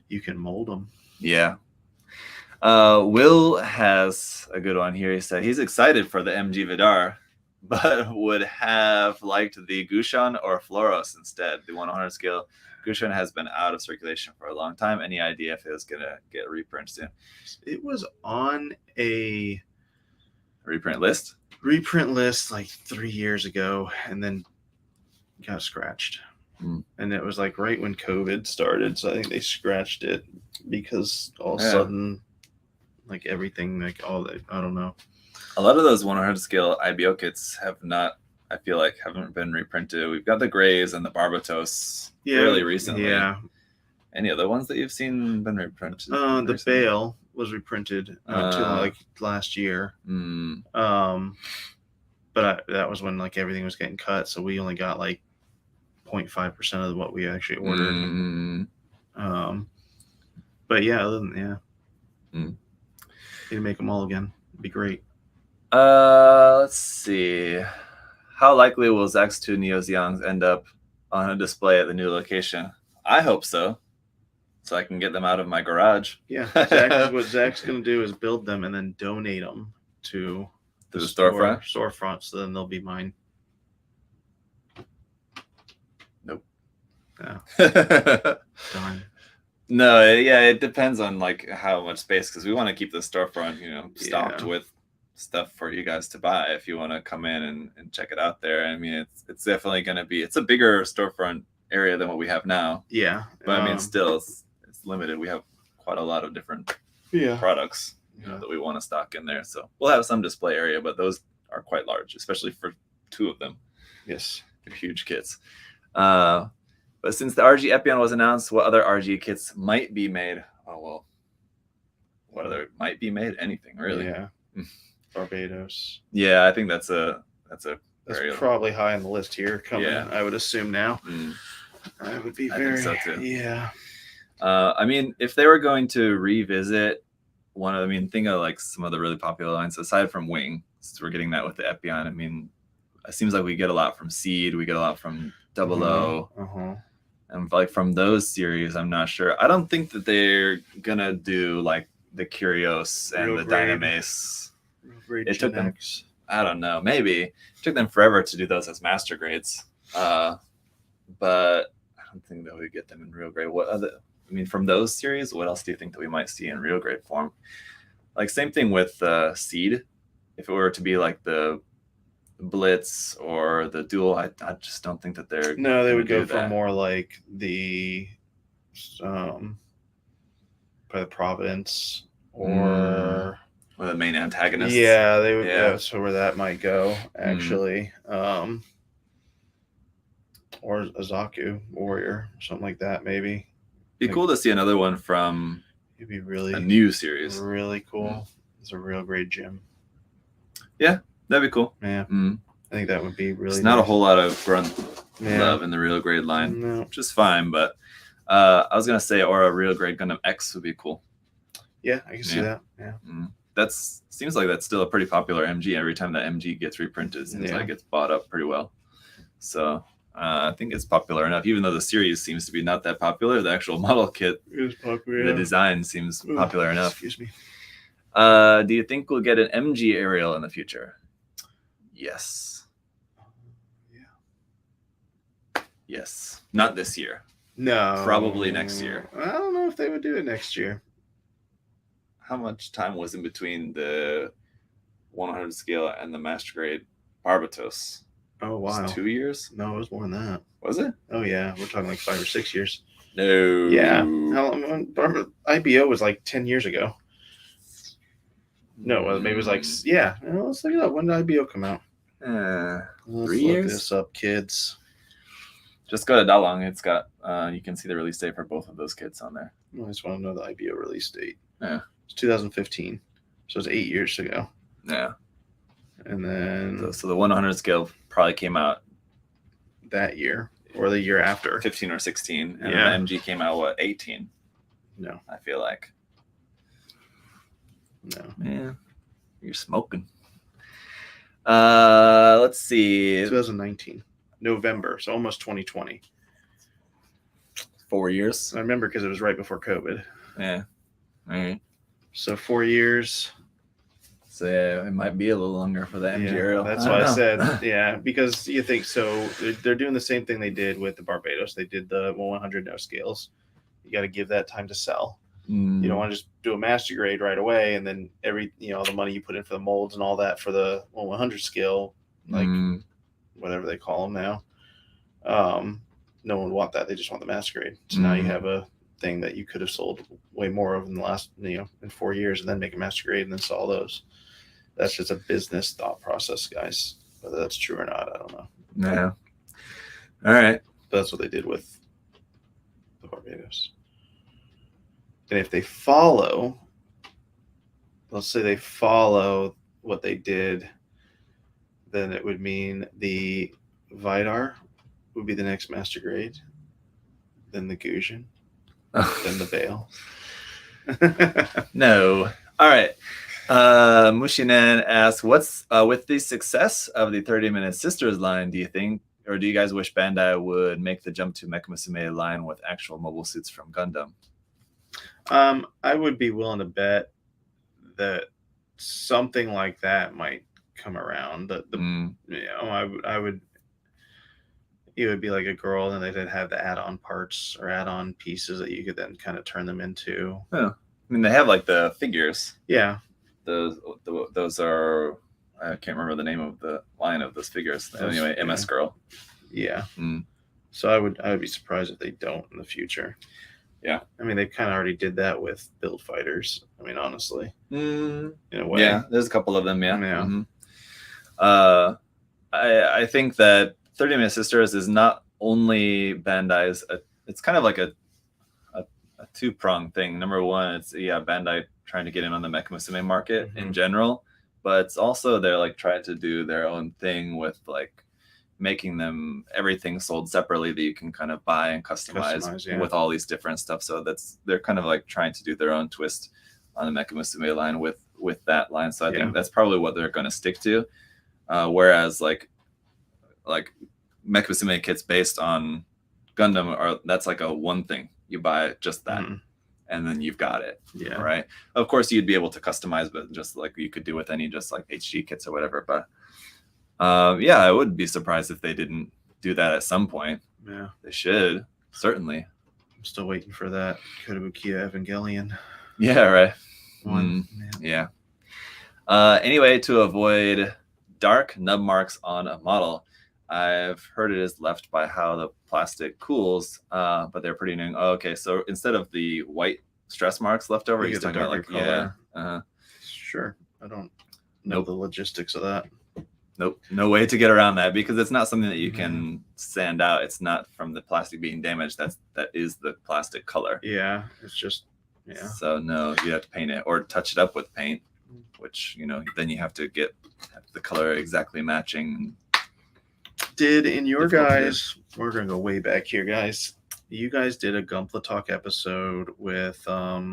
You can mold them. Yeah. Will has a good one here. He said he's excited for the MG Vidar, but would have liked the Gushan or Floros instead. The 100 scale Gushan has been out of circulation for a long time. Any idea if it was gonna get reprint soon? It was on a reprint list like 3 years ago, and then got scratched. And it was like right when COVID started, so I think they scratched it because all of a sudden, like everything, like all that, I don't know. A lot of those 100 scale IBO kits have not, I feel like, haven't been reprinted. We've got the Grays and the Barbatos fairly recently. Yeah. Any other ones that you've seen been reprinted? The Bale was reprinted like last year. But that was when like everything was getting cut, so we only got like 0.5% of what we actually ordered. But yeah, other than need to make them all again. It'd be great. Let's see. How likely will Zach's 2 Neo Zeons end up on a display at the new location? I hope so. So I can get them out of my garage. Yeah. What Zach's going to do is build them and then donate them to the storefront, so then they'll be mine. Nope. Yeah. Darn. No, yeah, it depends on like how much space, because we want to keep the storefront, stocked with stuff for you guys to buy if you want to come in and check it out there. I mean, it's definitely going to be, it's a bigger storefront area than what we have now. Yeah. But I mean, still, it's limited. We have quite a lot of different products that we want to stock in there. So we'll have some display area, but those are quite large, especially for 2 of them. Yes. They're huge kits. But since the RG Epion was announced, what other RG kits might be made? Oh, well, what other might be made? Anything, really. Yeah. Barbados. Yeah, I think that's probably high on the list here coming, I would assume now. I would be very... I think so, too. Yeah. I mean, if they were going to revisit think of like some of the really popular lines, aside from Wing, since we're getting that with the Epion, I mean, it seems like we get a lot from Seed, we get a lot from Double O. And like from those series, I'm not sure. I don't think that they're gonna do like the Curios and the Dynamace. It took them, I don't know, maybe it took them forever to do those as master grades. But I don't think that we get them in real grade. From those series, what else do you think that we might see in real grade form? Like same thing with Seed. If it were to be like the Blitz or the Duel, I just don't think that they're... No, they would go for more like the probably the Providence or the main antagonist. Yeah, they would. Yeah, so where that might go actually, or a Zaku Warrior, something like that, maybe. Be cool to see another one from. It'd be really a new series. Really cool. It's a real great gym. Yeah. That'd be cool. Yeah. I think that would be really... It's not a whole lot of grunt love in the real grade line, which is fine, but I was going to say, or a real grade Gundam X would be cool. Yeah, I can see that. Yeah. Seems like that's still a pretty popular MG. Every time that MG gets reprinted, it seems like it's bought up pretty well. So I think it's popular enough, even though the series seems to be not that popular. The actual model kit is popular. The design seems popular enough. Excuse me. Do you think we'll get an MG aerial in the future? Yes. Yes. Not this year. No. Probably next year. I don't know if they would do it next year. How much time was in between the 100 scale and the master grade Barbatos? Oh, wow. 2 years? No, it was more than that. Was it? Oh, yeah. We're talking like 5 or 6 years. No. Yeah. IBO was like 10 years ago. No, maybe it was like, yeah. Let's look it up. When did IBO come out? 3 years? Look this up, kids. Just go to Dalong. It's got, you can see the release date for both of those kits on there. I just want to know the IBO release date. Yeah. It's 2015. So it's 8 years ago. Yeah. And then So the 100 scale probably came out that year or the year after. 15 or 16. And Yeah. then the MG came out, what, 18? No. I feel like. No. Yeah. You're smoking. Let's see. 2019. November. So almost 2020. 4 years. I remember because it was right before COVID. Yeah. All right. So 4 years. So yeah, it might be a little longer for the MG Yeah, Ariel. that's why I said, yeah, because you think so. They're doing the same thing they did with the Barbados. They did the 100 no scales. You got to give that time to sell. You don't want to just do a master grade right away and then the money you put in for the molds and all that for the 100 scale, like whatever they call them now. No one would want that. They just want the master grade. So now you have a thing that you could have sold way more of in the last, in 4 years and then make a master grade and then sell those. That's just a business thought process, guys. Whether that's true or not, I don't know. Yeah. All right. But that's what they did with the Barbados. And if they follow, let's say they follow what they did, then it would mean the Vidar would be the next master grade, then the Guzheng, then the Bale. No. All right. Mushinen asks, what's with the success of the 30-minute Sisters line, do you think, or do you guys wish Bandai would make the jump to Mecha Musume line with actual mobile suits from Gundam? I would be willing to bet that something like that might come around. I would. It would be like a girl, and they'd have the add-on parts or add-on pieces that you could then kind of turn them into. Oh. I mean, they have like the figures. Yeah. Those are, I can't remember the name of the line of those figures. Anyway, MS Girl. Yeah. So I would be surprised if they don't in the future. Yeah. I mean, they kind of already did that with Build Fighters. I mean, honestly, in a way. Yeah, there's a couple of them. Yeah. Yeah. I think that 30-minute Sisters is not only Bandai's. It's kind of like a two-pronged thing. Number one, it's Bandai trying to get in on the Mecha Musume market in general, but it's also they're like trying to do their own thing with like making them everything sold separately that you can kind of buy and customize with all these different stuff. So they're kind of like trying to do their own twist on the Mecha Musume line with that line. So I think that's probably what they're going to stick to. Whereas like Mecha Musume kits based on Gundam that's like a one thing. You buy just that, and then you've got it. Yeah. Right. Of course, you'd be able to customize, but just like you could do with any just like HG kits or whatever. But I would be surprised if they didn't do that at some point. Yeah, they should certainly. I'm still waiting for that Kotobukiya Evangelion. Yeah. Right. One. Yeah. Anyway, to avoid dark nub marks on a model, I've heard it is left by how the plastic cools, but they're pretty annoying. Oh, okay, so instead of the white stress marks left over, he's talking about like color. Sure. I don't know the logistics of that. Nope, no way to get around that because it's not something that you can sand out. It's not from the plastic being damaged. That is the plastic color. Yeah, it's just So no, you have to paint it or touch it up with paint, which then you have to get the color exactly matching. Did in your guys, we're gonna go way back here, guys. You guys did a Gunpla Talk episode with I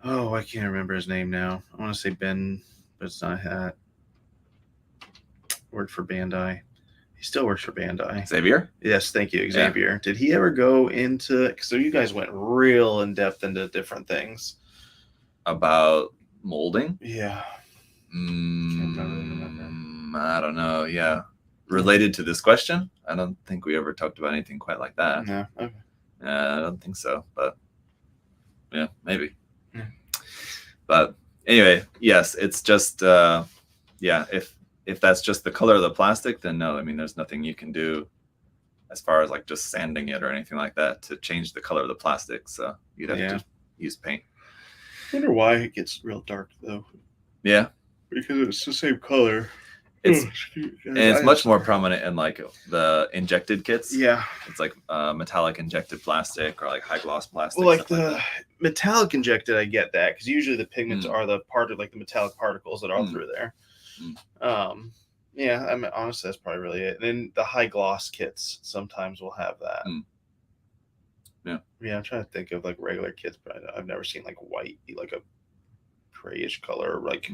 can't remember his name now. I want to say Ben, but it's not that. Worked for Bandai. He still works for Bandai. Xavier? Yes, thank you, Xavier. Yeah. Did he ever go into? So you guys went real in depth into different things about molding. Yeah. Can't remember. I don't know. Yeah. Related to this question? I don't think we ever talked about anything quite like that. No. Okay. I don't think so, but yeah, maybe. Yeah. But anyway, yes, it's just if that's just the color of the plastic, then no. I mean, there's nothing you can do as far as like just sanding it or anything like that to change the color of the plastic. So you'd have to use paint. I wonder why it gets real dark though. Yeah. Because it's the same color. It's much more prominent in like the injected kits. Yeah, it's like metallic injected plastic or like high gloss plastic. Well, like the metallic injected, I get that because usually the pigments are the part of like the metallic particles that are through there. Yeah, I mean, honestly, that's probably really it. And then the high gloss kits sometimes will have that. Yeah, I'm trying to think of like regular kits, but I've never seen like white be like a grayish color, or like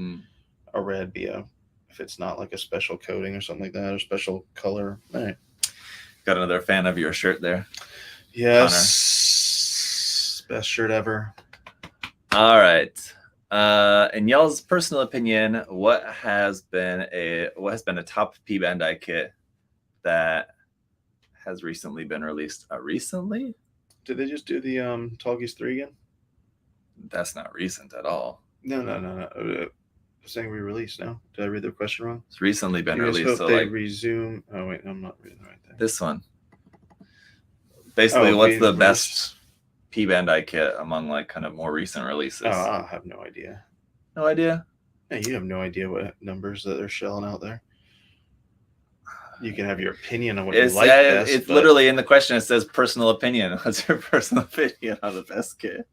a red be a, if it's not like a special coating or something like that, or special color. All right. Got another fan of your shirt there. Yes. Connor. Best shirt ever. All right. In y'all's personal opinion, what has been a top P Bandai kit that has recently been released? Recently? Did they just do the Tallgeese 3 again? That's not recent at all. No. Saying re-release now. Did I read the question wrong? It's recently been released. Hope so they resume. Oh wait, I'm not reading the right thing. This one. Basically, what's the best P Bandai kit among like kind of more recent releases? Oh, I have no idea. No idea? Yeah, you have no idea what numbers that they're shelling out there. You can have your opinion on what you like best. It's literally in the question. It says personal opinion. What's your personal opinion on the best kit?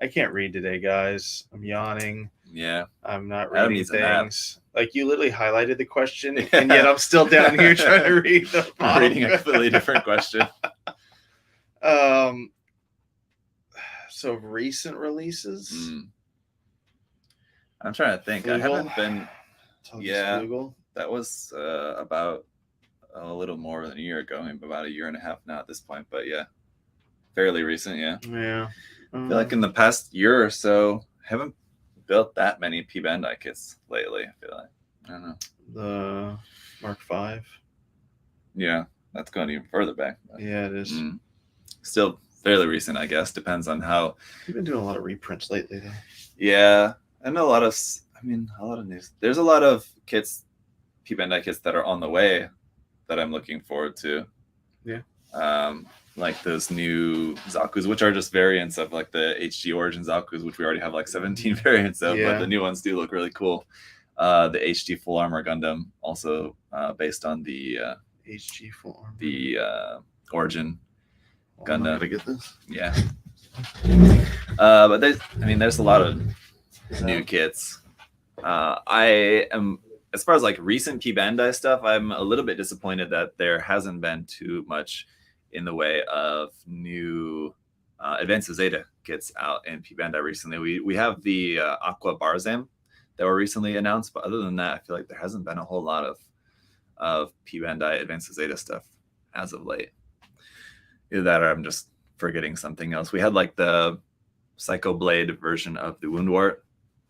I can't read today, guys. I'm yawning. Yeah. I'm not reading things. Like you literally highlighted the question, and yet I'm still down here trying to read the bottom. I'm reading a completely different question. So recent releases. I'm trying to think. Flugel? I haven't been. Flugel? That was about a little more than a year ago. Maybe about a year and a half now at this point. But yeah, fairly recent. Yeah. Yeah. I feel like in the past year or so, I haven't built that many P Bandai kits lately. I feel like I don't know. The Mark V. Yeah, that's going even further back. But, yeah, it is. Still fairly recent, I guess. Depends on how. You've been doing a lot of reprints lately, though. Yeah, and a lot of news. There's a lot of kits, P Bandai kits that are on the way that I'm looking forward to. Yeah. Like those new Zaku's, which are just variants of like the HG Origin Zaku's, which we already have like 17 variants of, but the new ones do look really cool. The HG Full Armor Gundam, also based on the HG Full Armor, the Origin Gundam. I'm gonna get this. Yeah. But there's a lot of new kits. I am, as far as like recent P Bandai stuff, I'm a little bit disappointed that there hasn't been too much in the way of new Advanced Zeta kits out in P Bandai recently. We have the Aqua Barzam that were recently announced, but other than that, I feel like there hasn't been a whole lot of P Bandai Advanced Zeta stuff as of late. Either that or I'm just forgetting something else. We had like the Psycho Blade version of the Woundwort,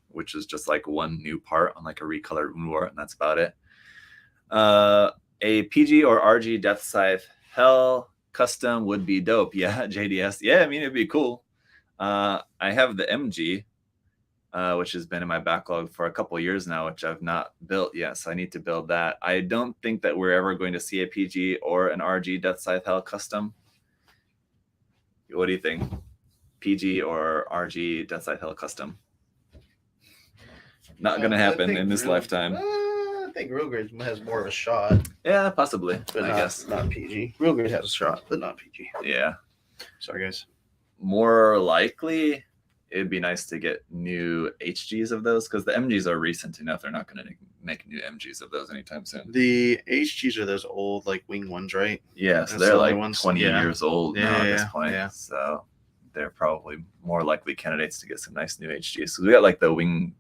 which is just like one new part on like a recolored Woundwort, and that's about it. A PG or RG Death Scythe Hell custom would be dope. Yeah, JDS. Yeah, I mean, it'd be cool. I have the MG, which has been in my backlog for a couple of years now, which I've not built yet, so I need to build that. I don't think that we're ever going to see a PG or an RG Death Scythe Hell custom. What do you think? PG or RG Death Scythe Hell custom? Not going to happen in this lifetime. I think Real Grade has more of a shot. Yeah, possibly. But I guess not PG. Real Grade has a shot, but not PG. Yeah. Sorry, guys. More likely, it'd be nice to get new HGs of those, because the MGs are recent enough. They're not going to make new MGs of those anytime soon. The HGs are those old, like, wing ones, right? Yeah, so they're like 20 years old now at this point. Yeah. So they're probably more likely candidates to get some nice new HGs. So we got like the Wing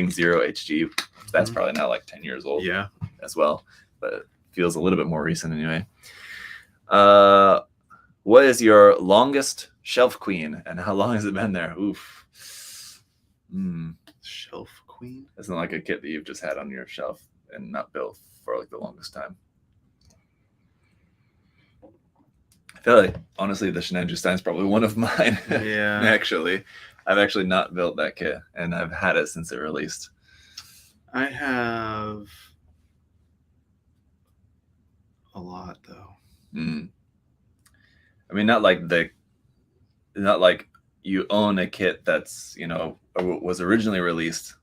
Zero HG. That's probably now like 10 years old. Yeah, as well, but it feels a little bit more recent anyway. What is your longest shelf queen, and how long has it been there? Oof. Shelf queen? Isn't like a kit that you've just had on your shelf and not built for like the longest time. I feel like honestly the Shenanju is probably one of mine. Yeah. Actually, I've actually not built that kit, and I've had it since it released. I have a lot though. I mean, not like you own a kit that's, was originally released,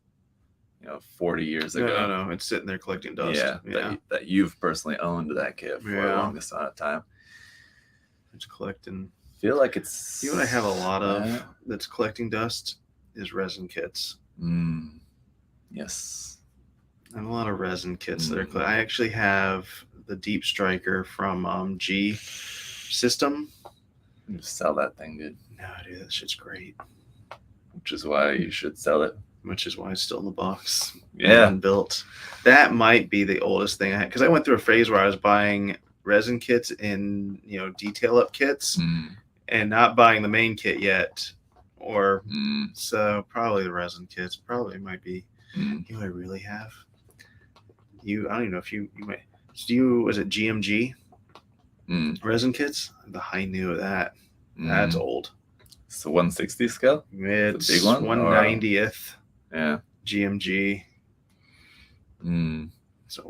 40 years No, ago. no, it's sitting there collecting dust. Yeah. That you've personally owned that kit for the longest amount of time. It's collecting. I feel like it's. You know what I have a lot of that's collecting dust is resin kits. Yes. I have a lot of resin kits that are. I actually have the Deep Striker from G System. You sell that thing, dude. No, dude, that shit's great. Which is why you should sell it. Which is why it's still in the box. Yeah. Unbuilt. That might be the oldest thing I had, because I went through a phase where I was buying resin kits in detail up kits and not buying the main kit yet. Or so probably the resin kits. Probably might be. You know what I really have? I don't even know if you might. Was it GMG resin kits? The high new of that. That's old. It's the 160 scale. It's a big one. 190th. Yeah. GMG. It's an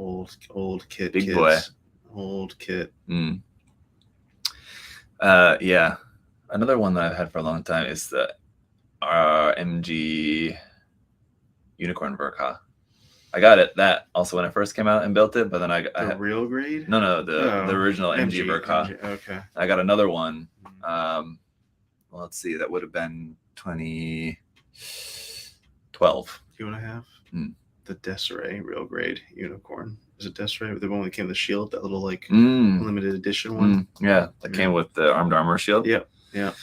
old kit. Big kids. Boy. Old kit. Yeah. Another one that I've had for a long time is the MG Unicorn Verka. I got that also when it first came out and built it, but then I real grade? No, the original MG Verka. Okay. I got another one. Well, let's see, that would have been 2012. You want to have the Desiree real grade unicorn? Is it Desiree? The one that came with the shield, that little limited edition one. Yeah, that came with the armed armor shield. Yeah. That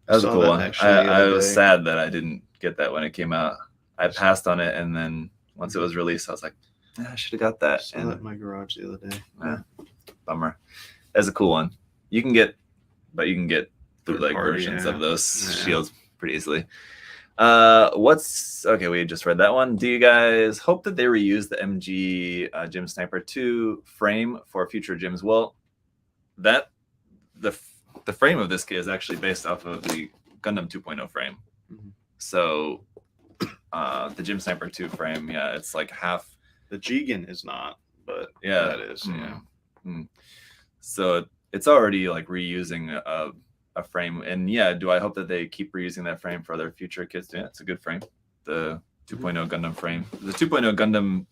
was a cool one. I was sad that I didn't get that when it came out. I passed on it, and then once it was released, I was like, I should have got that. I saw that in my garage the other day. Bummer. That's a cool one. You can get bootleg versions of those shields pretty easily. Okay, we just read that one. Do you guys hope that they reuse the MG Gym Sniper 2 frame for future gyms? Well, the frame of this kit is actually based off of the Gundam 2.0 frame. So the Gym Sniper 2 frame, it's like half. The Jigen is not, but that is. So it's already like reusing a frame, and do I hope that they keep reusing that frame for their future kits? Yeah, it's a good frame. The 2.0 Gundam frame, the 2.0 Gundam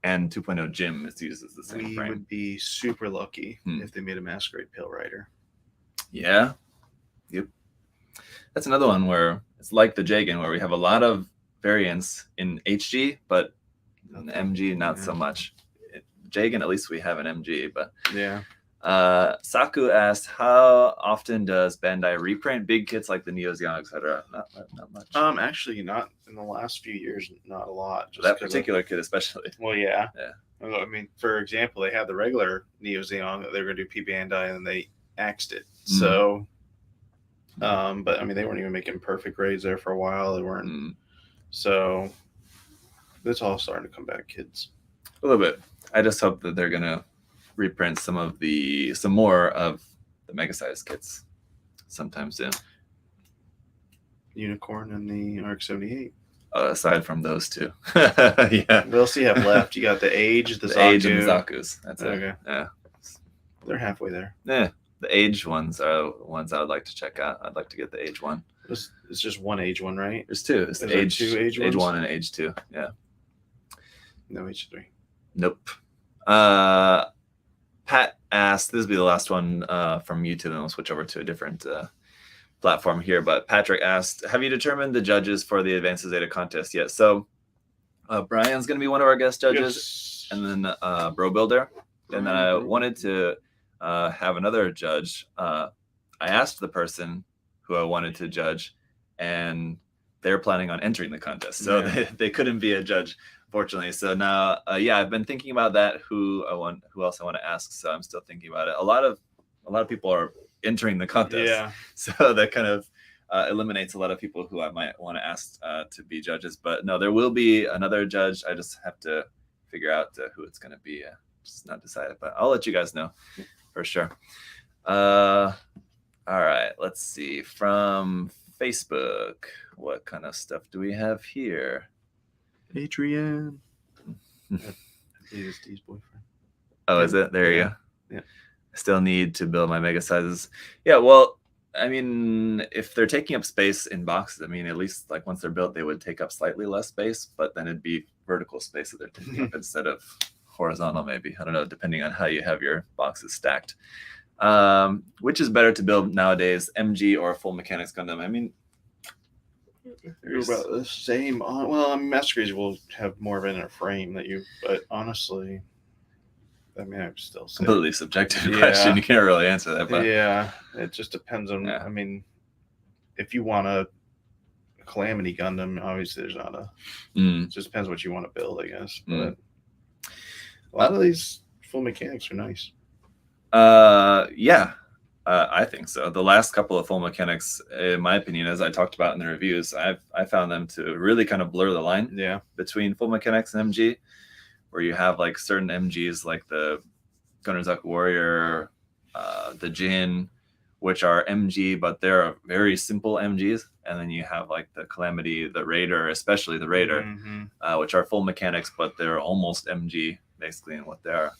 and 2.0 Gym is used as the same frame. We would be super lucky if they made a Masquerade Pale Rider. Yeah. Yep. That's another one where it's like the Jagan, where we have a lot of variants in HG, but in MG not so much. Jagan, at least we have an MG, but Saku asked, how often does Bandai reprint big kits like the Neo Zeon, etc.? Not much. Actually, not in the last few years. Not a lot. Just that particular kit, especially. Well, yeah. I mean, for example, they had the regular Neo Zeon that they were going to do P Bandai, and then they axed it. So, but I mean, they weren't even making perfect grades there for a while. They weren't. So, it's all starting to come back, kids. A little bit. I just hope that they're gonna reprint some more of the mega size kits sometime soon. Unicorn and the RX-78. Aside from those two, yeah. What else do you have left? You got the Age, the Zaku. Age and the Zakus. That's okay. It. Yeah, they're halfway there. Yeah, the Age ones are ones I would like to check out. I'd like to get the Age one. It's just one Age one, right? There's two. It's the Age 2 Age ones? Age 1 and Age 2. Yeah. No Age 3. Nope. Pat asked, this will be the last one from YouTube, and we'll switch over to a different platform here. But Patrick asked, have you determined the judges for the Advanced Zeta contest yet? So Brian's going to be one of our guest judges, and then Bro Builder. And then I wanted to have another judge. I asked the person who I wanted to judge, and they're planning on entering the contest. So they couldn't be a judge, fortunately. So now, I've been thinking about that. Who else I want to ask? So I'm still thinking about it. A lot of people are entering the contest. Yeah. So that kind of eliminates a lot of people who I might want to ask to be judges. But no, there will be another judge. I just have to figure out who it's going to be. Just not decided, but I'll let you guys know for sure. All right, let's see. From Facebook, what kind of stuff do we have here? Adrian. Steve's boyfriend. Oh, is it? There you go. Yeah. I still need to build my mega sizes. Yeah, well, I mean, if they're taking up space in boxes, I mean, at least like once they're built, they would take up slightly less space, but then it'd be vertical space that they're taking up instead of horizontal, maybe. I don't know, depending on how you have your boxes stacked. Which is better to build nowadays, MG or full mechanics Gundam? I mean, you're about the same. Well, I mean, Master Grades will have more of an inner frame that you, but honestly, I mean, I'm still saying, completely subjective question. You can't really answer that, but yeah, it just depends on. Yeah. I mean, if you want a Calamity Gundam, obviously there's not a. It just depends what you want to build, I guess. But a lot of these full mechanics are nice. Yeah, I think so. The last couple of full mechanics, in my opinion, as I talked about in the reviews, I found them to really kind of blur the line between full mechanics and MG, where you have like certain MGs like the Gundam ZakuAurelius, the Jin, which are MG, but they're very simple MGs. And then you have like the Calamity, the Raider, especially the Raider, which are full mechanics, but they're almost MG basically in what they are.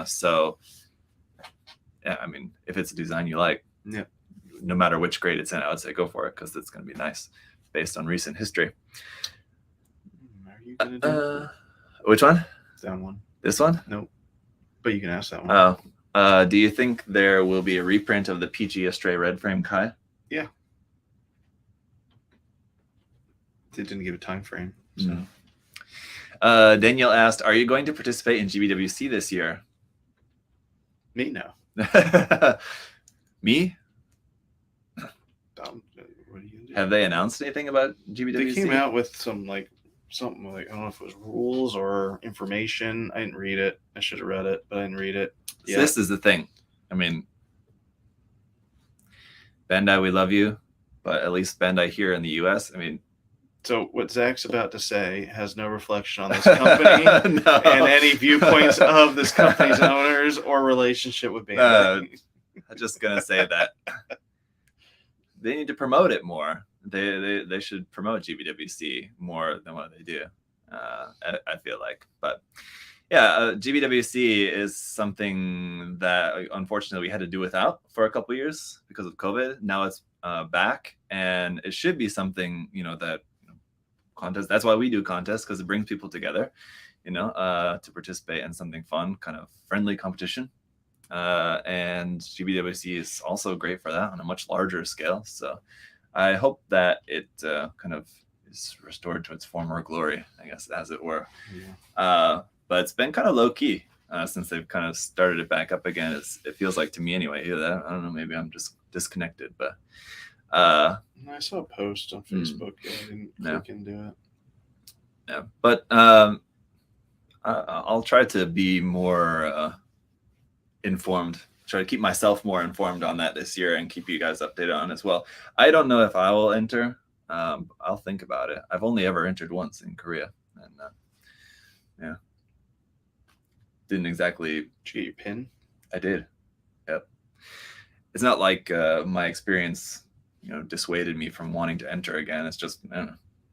So, yeah, I mean, if it's a design you like, no matter which grade it's in, I would say go for it because it's going to be nice based on recent history. Are you going to do which one? That one. This one? Nope. But you can ask that one. Oh. Do you think there will be a reprint of the PG Astray Red Frame Kai? Yeah. They didn't give a time frame. So. Daniel asked, are you going to participate in GBWC this year? Me? No. Me? What are you gonna do? Have they announced anything about GBWC? They came out with something like I don't know if it was rules or information. I didn't read it. I should have read it, but I didn't read it. So this is the thing. I mean, Bandai, we love you, but at least Bandai here in the US, I mean. So what Zach's about to say has no reflection on this company and any viewpoints of this company's owners or relationship with Bandai. I'm just gonna say that they need to promote it more. They should promote GBWC more than what they do. I feel like, but yeah, GBWC is something that unfortunately we had to do without for a couple years because of COVID. Now it's back, and it should be something that. Contest. That's why we do contests, because it brings people together, to participate in something fun, kind of friendly competition. And GBWC is also great for that on a much larger scale. So I hope that it kind of is restored to its former glory, I guess, as it were. But it's been kind of low key since they've kind of started it back up again. It feels like to me anyway. I don't know. Maybe I'm just disconnected, but. I saw a post on Facebook. I didn't click into it. Yeah, but I'll try to be more informed. Try to keep myself more informed on that this year and keep you guys updated on it as well. I don't know if I will enter. I'll think about it. I've only ever entered once in Korea, and didn't exactly. Did you get your pin? I did. Yep. It's not like my experience. Dissuaded me from wanting to enter again. It's just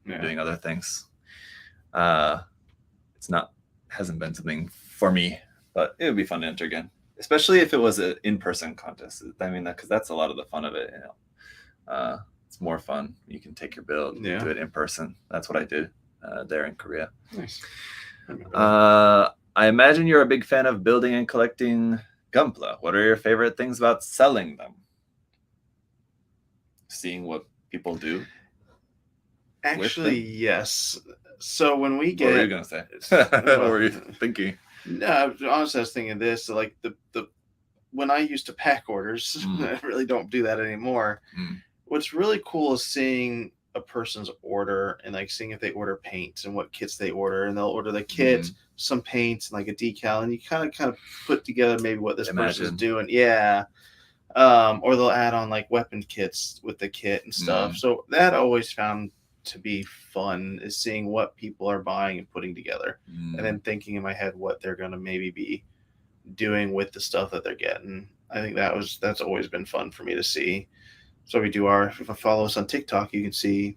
doing other things. Hasn't been something for me, but it would be fun to enter again, especially if it was an in-person contest. I mean, because that's a lot of the fun of it. It's more fun. You can take your build, do it in person. That's what I did there in Korea. Nice. I imagine you're a big fan of building and collecting Gunpla. What are your favorite things about selling them? Seeing what people do. Actually, yes. So when we get, what were you gonna say? What were you thinking? No, honestly, I was thinking this. Like the when I used to pack orders, I really don't do that anymore. What's really cool is seeing a person's order and like seeing if they order paints and what kits they order, and they'll order the kit, some paints, and like a decal, and you kind of put together maybe what this person's doing. Yeah. Or they'll add on like weapon kits with the kit and stuff. So that always found to be fun, is seeing what people are buying and putting together, and then thinking in my head what they're going to maybe be doing with the stuff that they're getting. I think that's always been fun for me to see. So if you follow us on TikTok, you can see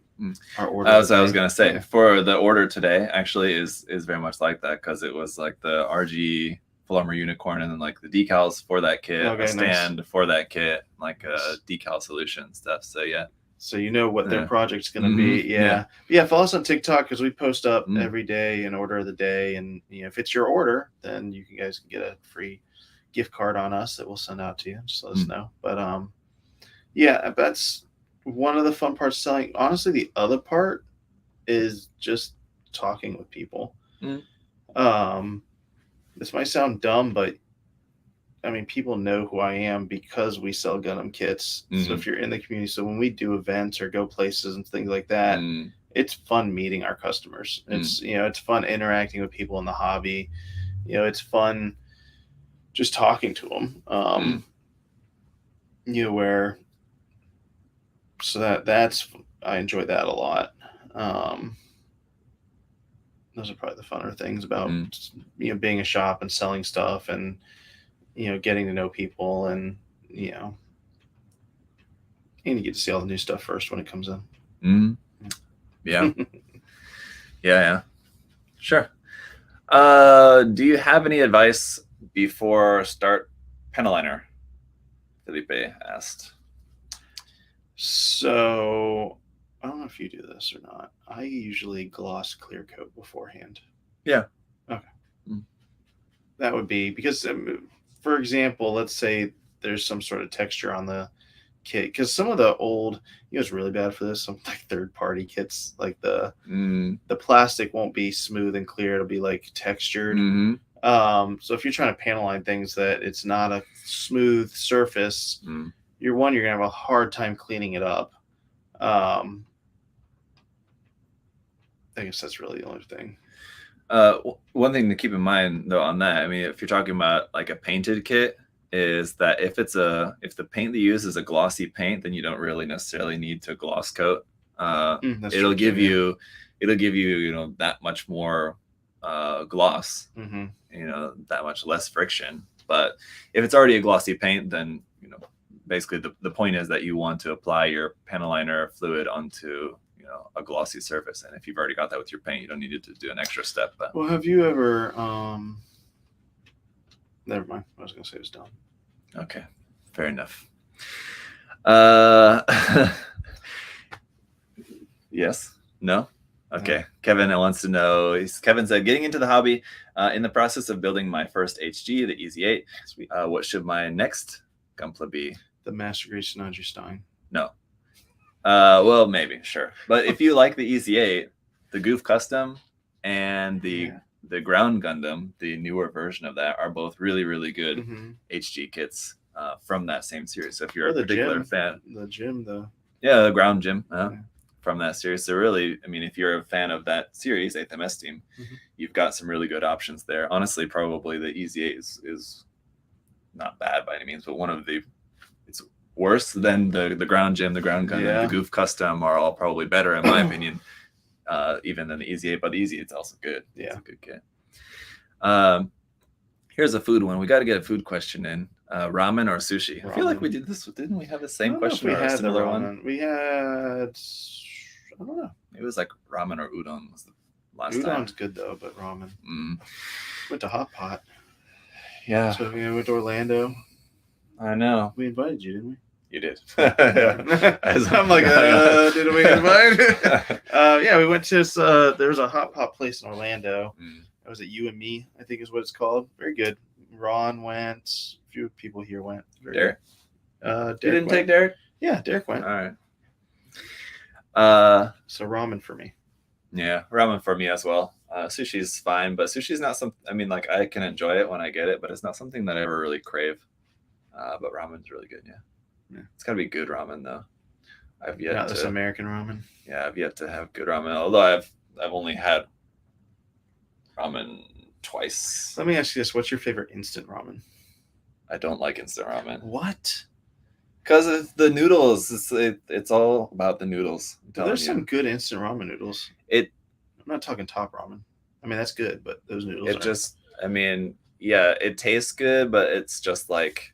our order. As I was going to say, for the order today actually is very much like that, because it was like the RG Full Armor Unicorn, and then like the decals for that kit, a stand for that kit, like a decal solution stuff. So yeah, So you know what their Yeah. project's going to be. Yeah. Yeah. Follow us on TikTok because we post up Mm. every day an order of the day. And if it's your order, then you guys can get a free gift card on us that we'll send out to you. Just let us know. But yeah, that's one of the fun parts of selling. Honestly, the other part is just talking with people. This might sound dumb, but I mean, people know who I am because we sell Gundam kits. So if you're in the community, so when we do events or go places and things like that, it's fun meeting our customers. It's it's fun interacting with people in the hobby. It's fun just talking to them. Where so that's I enjoy that a lot. Those are probably the funner things about being a shop and selling stuff and getting to know people and you get to see all the new stuff first when it comes in. Yeah. Yeah. Sure. Do you have any advice before start pen liner? Felipe asked. So I don't know if you do this or not. I usually gloss clear coat beforehand. Yeah. Okay. That would be because, for example, let's say there's some sort of texture on the kit because some of the old, it's really bad for this. Some like third-party kits, like the plastic won't be smooth and clear. It'll be like textured. So if you're trying to panel line things that it's not a smooth surface, you're gonna have a hard time cleaning it up. I guess that's really the only thing. One thing to keep in mind though on that, I mean, if you're talking about like a painted kit, is that if the paint they use is a glossy paint, then you don't really necessarily need to gloss coat. It'll give you that much more gloss, that much less friction. But if it's already a glossy paint, then basically the point is that you want to apply your panel liner fluid onto a glossy surface, and if you've already got that with your paint, you don't need to do an extra step. But well, have you ever never mind, I was gonna say it was done. Okay, fair enough. Yes, no, okay. Kevin wants to know, Kevin said, getting into the hobby, in the process of building my first HG, the EZ8. What should my next Gunpla be? The Master Grade Sinandri Stein. No. Well, maybe, sure. But if you like the EZ8, the Goof Custom and the Ground Gundam, the newer version of that, are both really, really good HG kits from that same series. So if you're a particular fan, the Ground Gym from that series. So really, I mean, if you're a fan of that series, 8th MS Team, you've got some really good options there. Honestly, probably the EZ8 is not bad by any means, but it's worse than the Ground Gym, the Ground Gundam, the Goof Custom are all probably better in my opinion, even than the EZ8. But the EZ8's also good. Yeah, it's a good kit. Here's a food one. We got to get a food question in. Ramen or sushi? Ramen. I feel like we did this. Didn't we have the same question or a similar one? We had. I don't know. It was like ramen or udon was the last time. Udon's good though, but ramen. Went to Hot Pot. Yeah. So we went to Orlando. I know. We invited you, didn't we? You did. I'm like, did we invite? Yeah, we went to this. There was a Hot Pot place in Orlando. It was at You and Me, I think is what it's called. Very good. Ron went. A few people here went. Derek? Derek you didn't take Derek? Yeah, Derek went. All right. So ramen for me. Yeah, ramen for me as well. Sushi's fine, but sushi's not something. I mean, like I can enjoy it when I get it, but it's not something that I ever really crave. But ramen's really good. Yeah. It's gotta be good ramen though. I've yet not this American ramen. Yeah, I've yet to have good ramen. Although I've only had ramen twice. Let me ask you this: what's your favorite instant ramen? I don't like instant ramen. What? Because of the noodles. It's all about the noodles. There's some good instant ramen noodles. I'm not talking top ramen. I mean, that's good, but those noodles I mean, yeah, it tastes good, but it's just like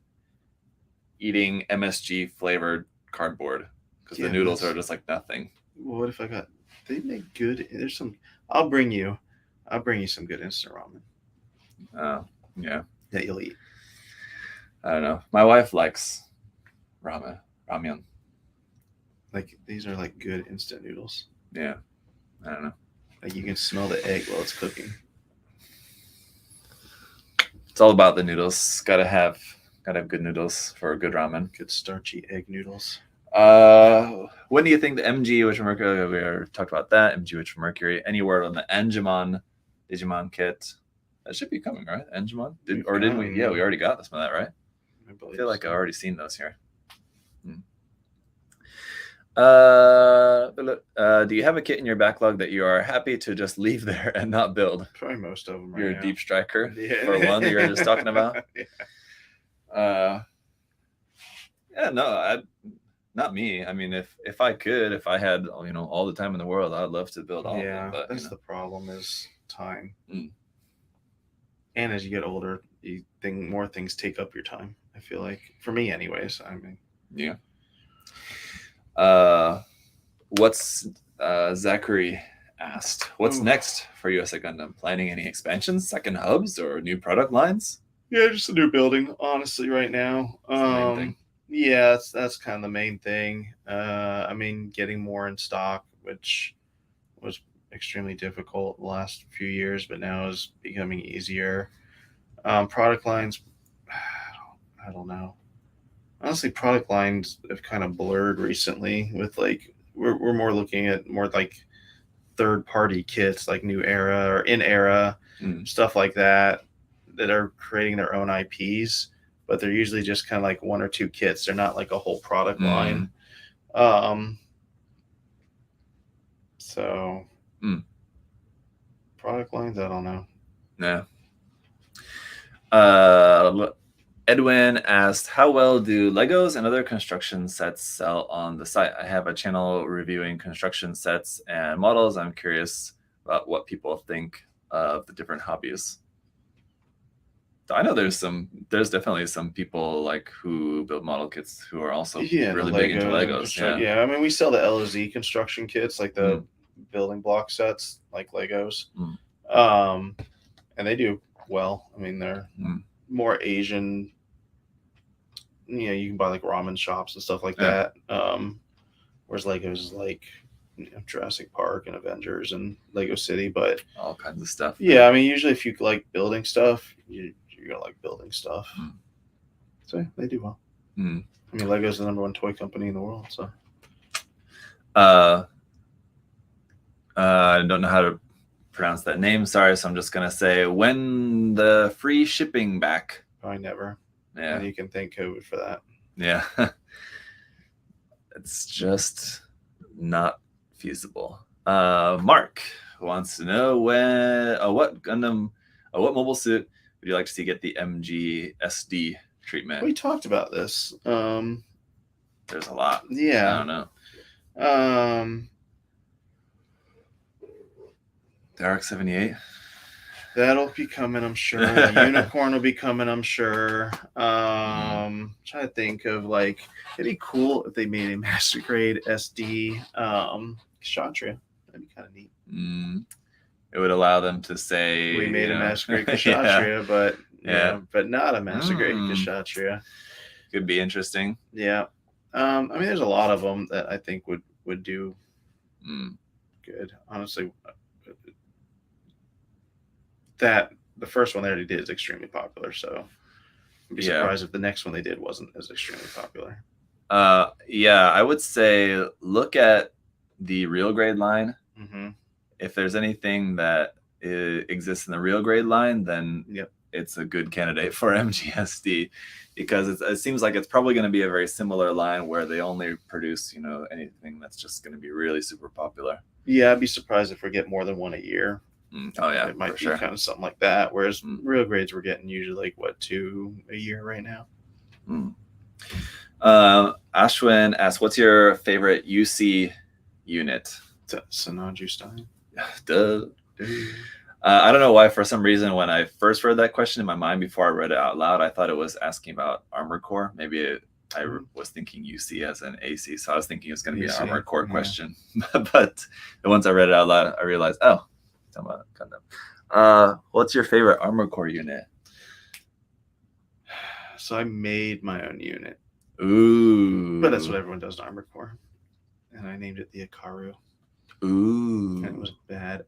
eating MSG flavored cardboard because the noodles are just like nothing. Well, what if they make good, there's some, I'll bring you some good instant ramen. Yeah. That you'll eat. I don't know. My wife likes ramen. Like these are like good instant noodles. Yeah, I don't know. Like you can smell the egg while it's cooking. It's all about the noodles. Gotta have good noodles for a good ramen. Good starchy egg noodles. When do you think the MG Witch from Mercury? We already talked about that. MG Witch from Mercury. Any word on the Digimon kit? That should be coming, right? Angemon? Did we? Yeah, we already got some of that, right? I feel like I've already seen those here. Do you have a kit in your backlog that you are happy to just leave there and not build? Probably most of them. You're a deep striker Yeah. for one that you were just talking about. Yeah. Not me. I mean, if I had all the time in the world, I'd love to build all of them. But that's the problem is time. Mm. And as you get older, more things take up your time. I feel like, for me, anyways. I mean, yeah. What's Zachary asked? What's next for USA Gundam? Planning any expansions, second hubs, or new product lines? Yeah, just a new building. Honestly, right now. Yeah, that's kind of the main thing. I mean, getting more in stock, which was extremely difficult the last few years, but now is becoming easier. Product lines, I don't know. Honestly, product lines have kind of blurred recently with like we're more looking at more like third party kits like New Era or In Era, stuff like that are creating their own IPs, but they're usually just kind of like one or two kits. They're not like a whole product line. So product lines, I don't know. Yeah. Edwin asked, how well do Legos and other construction sets sell on the site? I have a channel reviewing construction sets and models. I'm curious about what people think of the different hobbies. I know there's definitely some people like who build model kits who are also really big into Legos. Yeah, I mean, we sell the LOZ construction kits, like the building block sets, like Legos. And they do well. I mean, they're more Asian. You can buy like ramen shops and stuff like that. Whereas Legos is like Jurassic Park and Avengers and Lego City, but all kinds of stuff. Yeah, I mean, usually if you like building stuff, you're gonna like building stuff. So they do well. I mean, Lego's the number one toy company in the world. So I don't know how to pronounce that name. Sorry, so I'm just gonna say, when the free shipping back? Probably never. Yeah, and you can thank COVID for that. Yeah, it's just not feasible. Mark wants to know what mobile suit would you like to see get the MG SD treatment? We talked about this. There's a lot. Yeah, I don't know. The RX-78. That'll be coming, I'm sure. The Unicorn will be coming, I'm sure. Trying to think of like, it'd be cool if they made a master grade SD Kshatriya. That'd be kind of neat. It would allow them to say we made a master grade Kshatriya, but not a master grade Kshatriya. Could be interesting. Yeah. I mean, there's a lot of them that I think would do good. Honestly, that the first one they already did is extremely popular, so I'd be surprised if the next one they did wasn't as extremely popular. I would say look at the real grade line. If there's anything that exists in the real grade line, then it's a good candidate for MGSD, because it seems like it's probably going to be a very similar line where they only produce anything that's just going to be really super popular. Yeah, I'd be surprised if we get more than one a year. It might be kind of something like that. Whereas real grades we're getting usually like 2 a year right now. Ashwin asks, what's your favorite UC unit? Sanaju Stein. Duh. I don't know why, for some reason, when I first read that question in my mind before I read it out loud, I thought it was asking about Armored Core. Maybe I was thinking UC as an AC, so I was thinking it was going to be an Armored Core question. But once I read it out loud, I realized, talking about Gundam. What's your favorite Armored Core unit? So I made my own unit. Ooh. But that's what everyone does in Armored Core. and I named it the Ikaru. Ooh. And it was bad.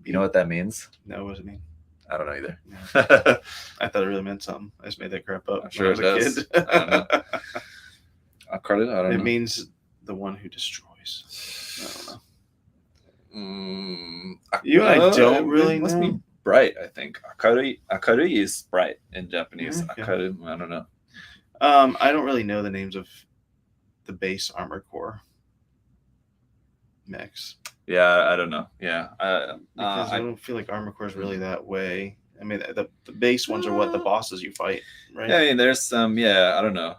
You know what that means? No, what does it mean? I don't know either. Yeah. I thought it really meant something. I just made that crap up. I'm sure when I was it a kid. does. I don't know. Ikaru? I don't know. It means the one who destroys. I don't know. You and I don't really it must know. be bright, I think. Akaru is bright in Japanese. Okay. Akaru, I don't know. I don't really know the names of the base armor core mechs. Yeah, I don't know. Yeah. Because I don't feel like armor core is really that way. I mean, the base ones are what the bosses you fight, right? Yeah, I mean, there's some. Yeah, I don't know.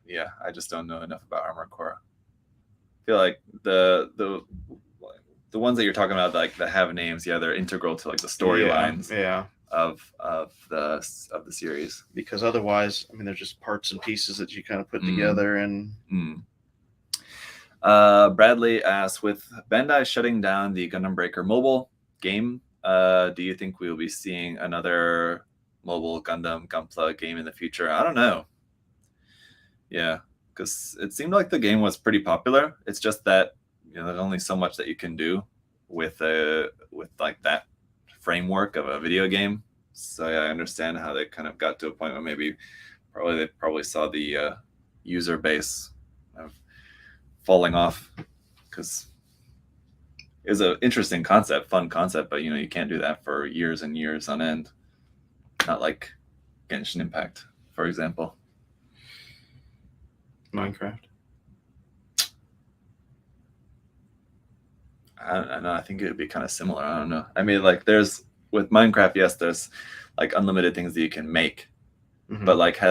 Yeah, I just don't know enough about armor core. I feel like the ones that you're talking about, like that have names, yeah, they're integral to like the storylines. Yeah. Of the series. Because otherwise, I mean, they're just parts and pieces that you kind of put together and. Bradley asks, with Bandai shutting down the Gundam Breaker mobile game, do you think we will be seeing another mobile Gundam Gunpla game in the future? I don't know. Yeah, because it seemed like the game was pretty popular. It's just that there's only so much that you can do with like that framework of a video game. So yeah, I understand how they kind of got to a point where maybe they probably saw the user base falling off, because it's an interesting concept, fun concept, but you can't do that for years and years on end. Not like Genshin Impact, for example. Minecraft. I don't know. I think it would be kind of similar. I don't know. I mean, like there's with Minecraft, yes, there's like unlimited things that you can make, but like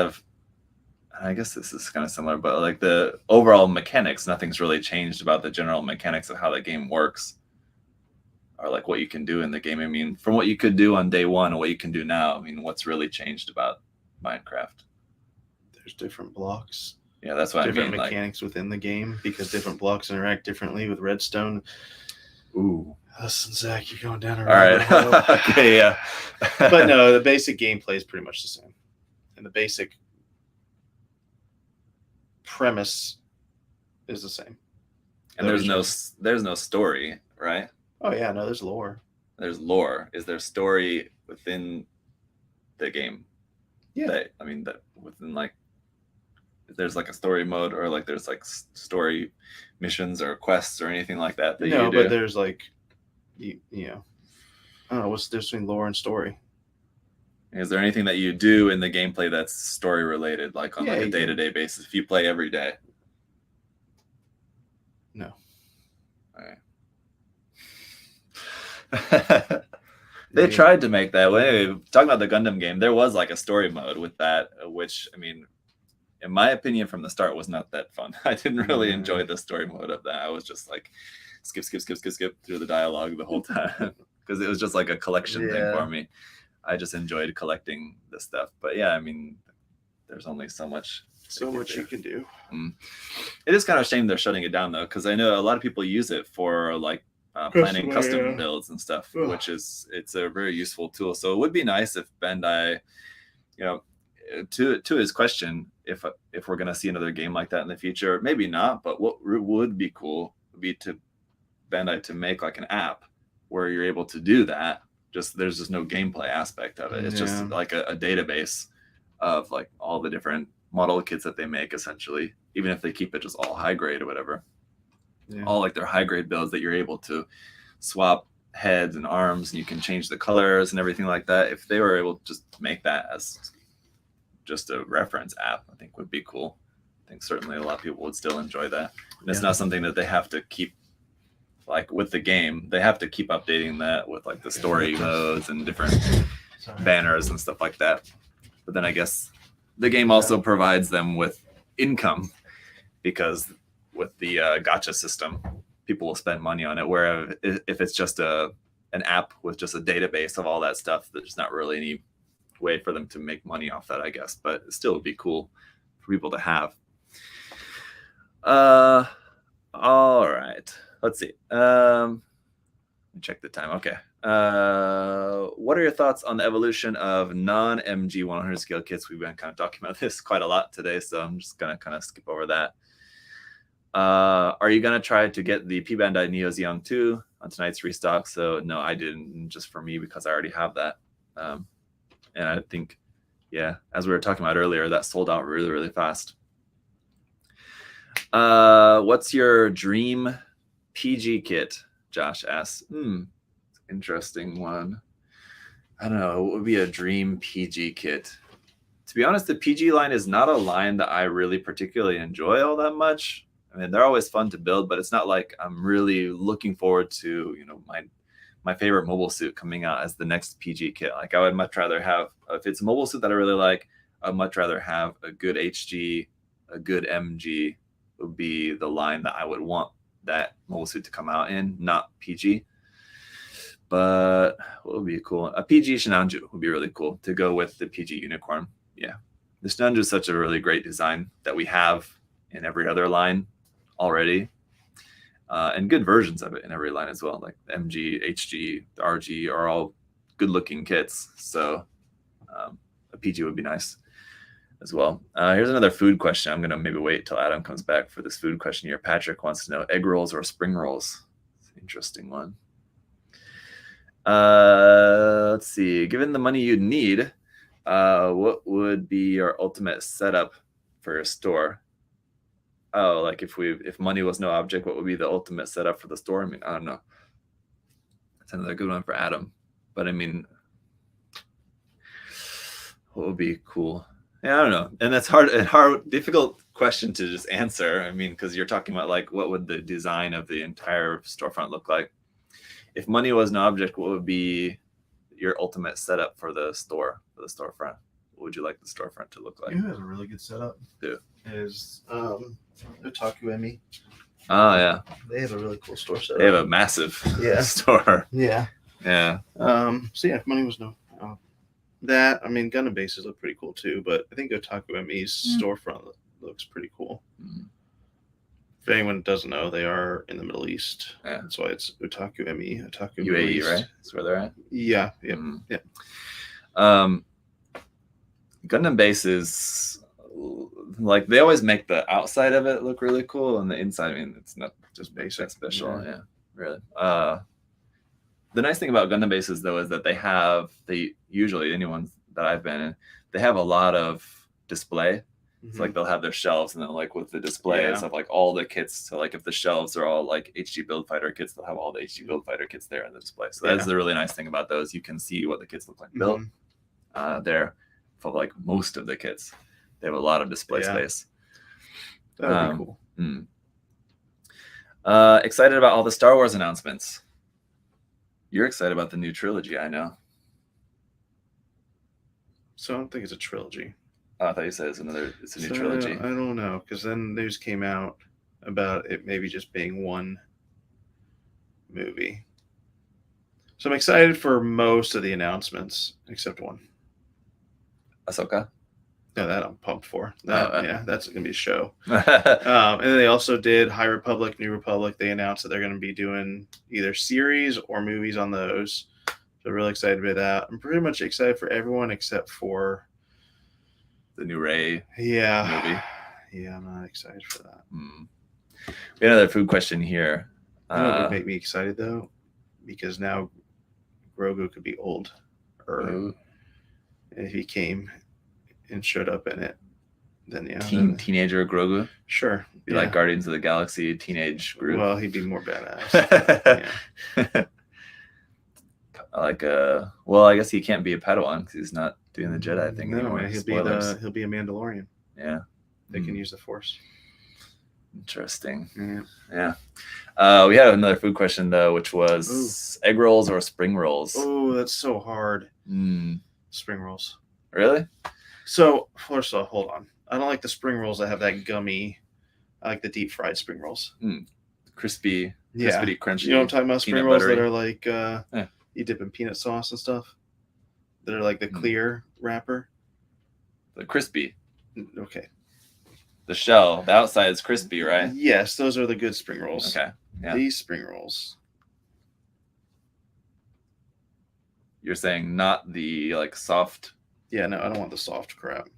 I guess this is kind of similar, but like the overall mechanics, nothing's really changed about the general mechanics of how the game works, or like what you can do in the game. I mean, from what you could do on day one and what you can do now, I mean, what's really changed about Minecraft? There's different blocks. Yeah, that's what different I mean. Mechanics within the game, because different blocks interact differently with redstone. Ooh. Us and Zach, you're going down a rabbit hole. Okay, yeah. But no, the basic gameplay is pretty much the same, and the basic premise is the same. And there's no story, right? Oh yeah, no, there's lore. There's lore. Is there story within the game? Yeah. That within like, there's like a story mode, or like there's like story missions or quests or anything like that you do? But there's like, I don't know, what's the difference between lore and story? Is there anything that you do in the gameplay that's story related, like on like a day-to-day basis, if you play every day? No. All right. They tried to make that way. Talking about the Gundam game, there was like a story mode with that, which, I mean, in my opinion, from the start was not that fun. I didn't really enjoy the story mode of that. I was just like skip through the dialogue the whole time, because it was just like a collection thing for me. I just enjoyed collecting this stuff. But yeah, I mean, there's only so much. You can do. It is kind of a shame they're shutting it down though, because I know a lot of people use it for like planning custom builds and stuff, which it's a very useful tool. So it would be nice if Bandai, to his question, if we're gonna see another game like that in the future, maybe not. But what would be cool would be to Bandai to make like an app where you're able to do that. There's just no gameplay aspect of it. It's just like a database of like all the different model kits that they make, essentially, even if they keep it just all high grade or whatever. All like their high grade builds that you're able to swap heads and arms, and you can change the colors and everything like that. If they were able to just make that as just a reference app, I think would be cool. I think certainly a lot of people would still enjoy that. And it's not something that they have to keep, like with the game, they have to keep updating that with like the story modes and different banners and stuff like that. But then I guess the game also provides them with income, because with the gacha system, people will spend money on it. Whereas if it's just an app with just a database of all that stuff, there's not really any way for them to make money off that, I guess. But it still would be cool for people to have. All right. Let's see. Check the time. Okay. What are your thoughts on the evolution of non-MG 100 scale kits? We've been kind of talking about this quite a lot today, so I'm just gonna kind of skip over that. Are you gonna try to get the P Bandai Neo's Young 2 on tonight's restock? So no, I didn't, just for me because I already have that. And I think, yeah, as we were talking about earlier, that sold out really, really fast. What's your dream PG kit? Josh asks. Interesting one. I don't know. What would be a dream PG kit? To be honest, the PG line is not a line that I really particularly enjoy all that much. I mean, they're always fun to build, but it's not like I'm really looking forward to, you know, my favorite mobile suit coming out as the next PG kit. Like I would much rather have, if it's a mobile suit that I really like, I'd much rather have a good HG, a good MG would be the line that I would want that mobile suit to come out in, not PG. But what would be cool? A PG Shinanju would be really cool to go with the PG Unicorn. Yeah. The Shinanju is such a really great design that we have in every other line already. And good versions of it in every line as well. Like the MG, HG, the RG are all good looking kits. So a PG would be nice as well. Here's another food question. I'm going to maybe wait till Adam comes back for this food question here. Patrick wants to know egg rolls or spring rolls. It's an interesting one. Let's see. Given the money you'd need, what would be your ultimate setup for your store? Oh, like if money was no object, what would be the ultimate setup for the store? I mean, I don't know. That's another good one for Adam. But I mean, what would be cool? Yeah, I don't know. And that's difficult question to just answer. I mean, because you're talking about like what would the design of the entire storefront look like? If money was an object, what would be your ultimate setup for the store, for the storefront? What would you like the storefront to look like? You has a really good setup. Who? Is Otaku Emi. Oh yeah. They have a really cool store setup. They have a massive store. Yeah. Yeah. So yeah, if money was no that, I mean, Gundam bases look pretty cool too, but I think Otaku Emi's storefront looks pretty cool. Mm-hmm. If anyone doesn't know, they are in the Middle East. Yeah. That's why it's Otaku Emi, Otaku UAE, right? That's where they're at. Yeah. Yeah. Mm-hmm. Yeah. Gundam bases, like they always make the outside of it look really cool, and the inside, I mean, it's not just basic special. Yeah, really. The nice thing about Gundam bases though is that they usually, anyone that I've been in, they have a lot of display. It's like they'll have their shelves, and then like with the displays of like all the kits. So like if the shelves are all like HG Build Fighter kits, they'll have all the HG Build Fighter kits there in the display. So that's the really nice thing about those. You can see what the kits look like built there for like most of the kits. They have a lot of display space. That would be cool. Excited about all the Star Wars announcements. You're excited about the new trilogy, I know. So I don't think it's a trilogy. Oh, I thought you said it's a new trilogy. I don't know, because then news came out about it maybe just being one movie. So I'm excited for most of the announcements, except one. Ahsoka? No, that I'm pumped for. Yeah, that's going to be a show. Yeah. And then they also did High Republic, New Republic. They announced that they're going to be doing either series or movies on those. So really excited about that. I'm pretty much excited for everyone except for the new Rey movie. Yeah, I'm not excited for that. We have another food question here. You know what would make me excited though? Because now Grogu could be old. Or if he came and showed up in it, then teenager Grogu. Sure. Be like Guardians of the Galaxy teenage Grogu. Well, he'd be more badass. Like well, I guess he can't be a Padawan because he's not doing the Jedi thing anymore. He'll be a Mandalorian. Yeah. They can use the Force. Interesting. Yeah. We had another food question though, which was egg rolls or spring rolls. Oh, that's so hard. Spring rolls. Really? So first of all, hold on. I don't like the spring rolls that have that gummy. I like the deep fried spring rolls. Crispy, crunchy. You know what I'm talking about? Spring rolls that are like you dip in peanut sauce and stuff. That are like the clear wrapper. The crispy. Okay. The shell, the outside is crispy, right? Yes, those are the good spring rolls. Okay. Yeah. These spring rolls. You're saying not the like soft. Yeah, no, I don't want the soft crap.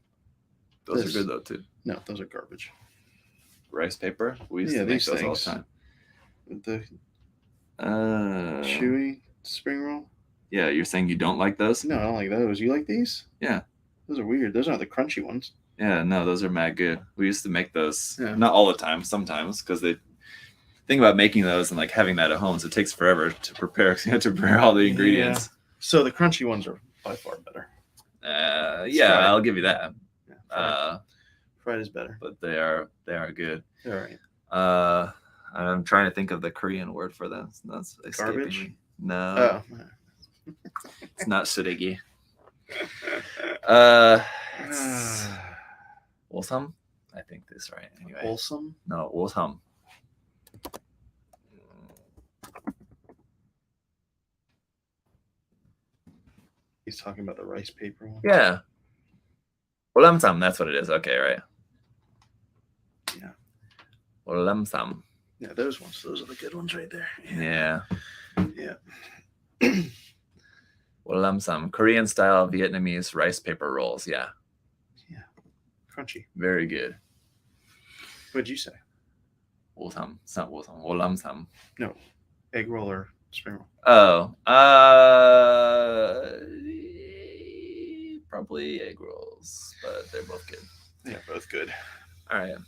Those are good though too. No, those are garbage. rice paper. We used to make those all the time. The Uh, chewy spring roll. Yeah, you're saying you don't like those? No, I don't like those. You like these? Yeah. Those are weird. Those aren't the crunchy ones. Yeah, no, those are mad good. We used to make those, Yeah. not all the time, sometimes, because the thing about making those and like having that at home is it takes forever to prepare. You have to prepare all the ingredients. So the crunchy ones are by far better. Yeah, fried. I'll give you that. Yeah, fried is better, but they are good. All right. I'm trying to think of the Korean word for them. That's escaping Garbage? me. No, it's not surigi. It's wholesome. I think this is right. Anyway, wholesome? No, wholesome. He's talking about the rice paper one. Yeah. Wolamsam, that's what it is. Okay, right. Yeah. Wolamsam. Yeah, those ones. Those are the good ones right there. Yeah. Yeah. Wolamsam. Korean style Vietnamese rice paper rolls. Yeah. Yeah. Crunchy. Very good. What'd you say? Wholesome. It's not wholesome. Wolamsam. No. Egg roll or spring roll? Oh. Probably egg rolls, but they're both good. Yeah, both good. All right.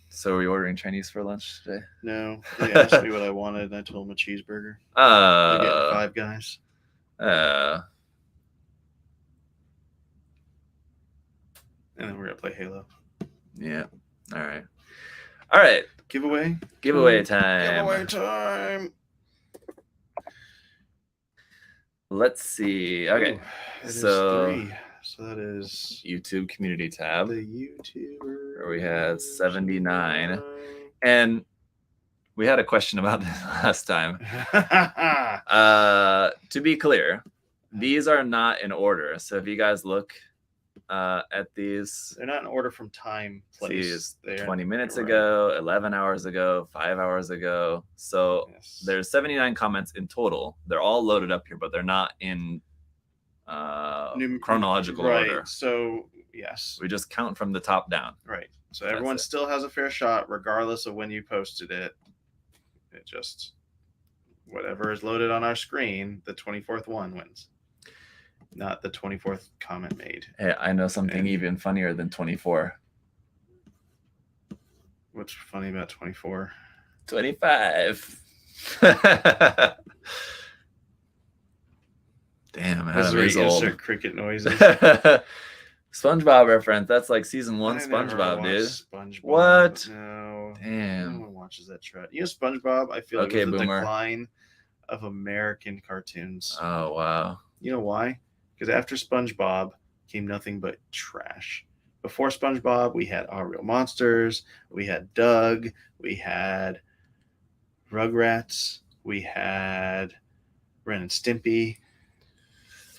So are we ordering Chinese for lunch today? No. They asked me what I wanted, and I told them a cheeseburger. They're getting 5 Guys. And then we're going to play Halo. Yeah. All right. Giveaway time. Giveaway time. Let's see. Okay. Ooh, so 3. So that is YouTube community tab. The YouTuber. Where we have 79. And we had a question about this last time. To be clear, these are not in order. So if you guys look at these, they're not in order from time, place. 20 minutes ago, 11 hours ago, 5 hours ago. So there's 79 comments in total. They're all loaded up here, but they're not in chronological order. So yes, we just count from the top down. Right. So everyone still has a fair shot, regardless of when you posted it. It just whatever is loaded on our screen, the 24th one wins. Not the 24th comment made. Hey, I know something even funnier than 24. What's funny about 24? 25. Damn, Adam is old. Insert cricket noises. SpongeBob reference. That's like season 1 SpongeBob, dude. SpongeBob. What? No. Damn. No one watches that show. You know, SpongeBob, I feel like it's the decline of American cartoons. Oh, wow. You know why? Because after SpongeBob came nothing but trash. Before SpongeBob, we had Our Real Monsters, we had Doug, we had Rugrats, we had Ren and Stimpy.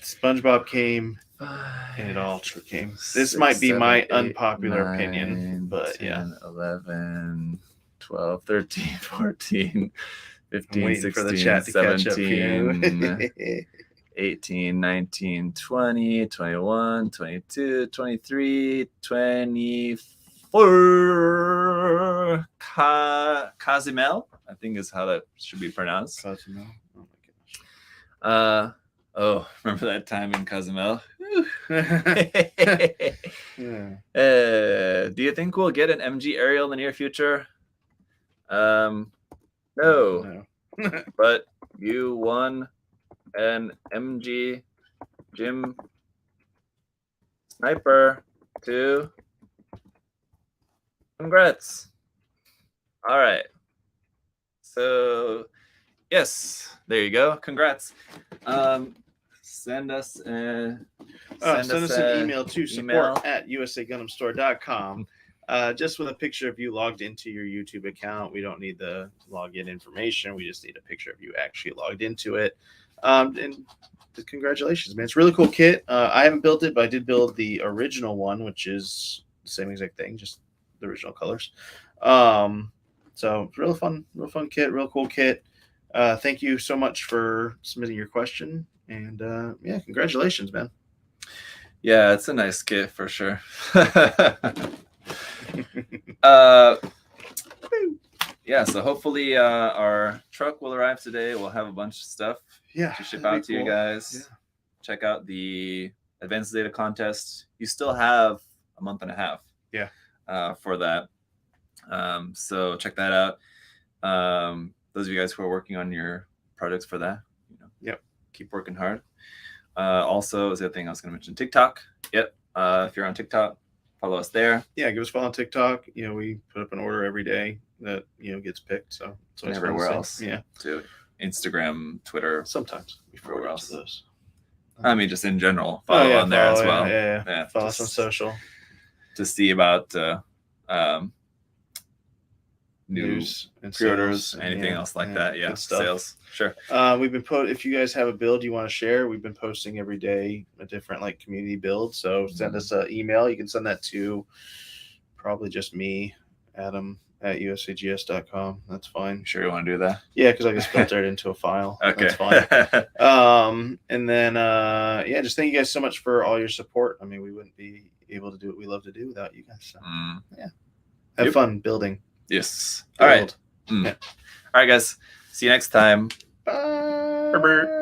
SpongeBob came, and it all came. This might be my unpopular opinion, but 10, 11, 12, 13, 14, 15, 16, for the chat 17, 18, 19, 20, 21, 22, 23, 24. Cozumel, I think is how that should be pronounced. Cozumel. Oh my gosh. Remember that time in Cozumel? Yeah. Do you think we'll get an MG Ariel in the near future? No. But you won an MG Jim Sniper 2. Congrats. All right. So, yes, there you go. Congrats. Send us an email to support@usagundamstore.com. Just with a picture of you logged into your YouTube account. We don't need the login information. We just need a picture of you actually logged into it. And congratulations, man. It's a really cool kit. I haven't built it, but I did build the original one, which is the same exact thing, just the original colors. So real fun kit, real cool kit. Thank you so much for submitting your question. And yeah, congratulations, man. Yeah, it's a nice kit for sure. yeah, so hopefully our truck will arrive today. We'll have a bunch of stuff Yeah, to ship that'd out be to you cool. guys. Yeah. Check out the Advanced Data Contest. You still have a month and a half. Yeah. For that. So check that out. Those of you guys who are working on your projects for that, Yep. keep working hard. Also, is the other thing I was going to mention, TikTok. Yep. If you're on TikTok, follow us there. Yeah, give us a follow on TikTok. We put up an order every day that gets picked. So it's And always everywhere fun to else. see. Yeah. To Instagram, Twitter. Sometimes we forward Where to else? those. I mean, just in general, follow on there as well. Yeah. Follow us on social. To see about new News and pre-orders, sales, anything else like that. Yeah, good stuff. Sales. Sure. We've been if you guys have a build you want to share, we've been posting every day a different community build. So send us an email. You can send that to probably just me, Adam at uscgs.com. That's fine. Sure, you want to do that? Yeah, because I just filter it into a file. Okay. That's fine. And then just thank you guys so much for all your support. I mean, we wouldn't be able to do what we love to do without you guys. So have fun building. Yes. All right. All right, guys. See you next time. Bye.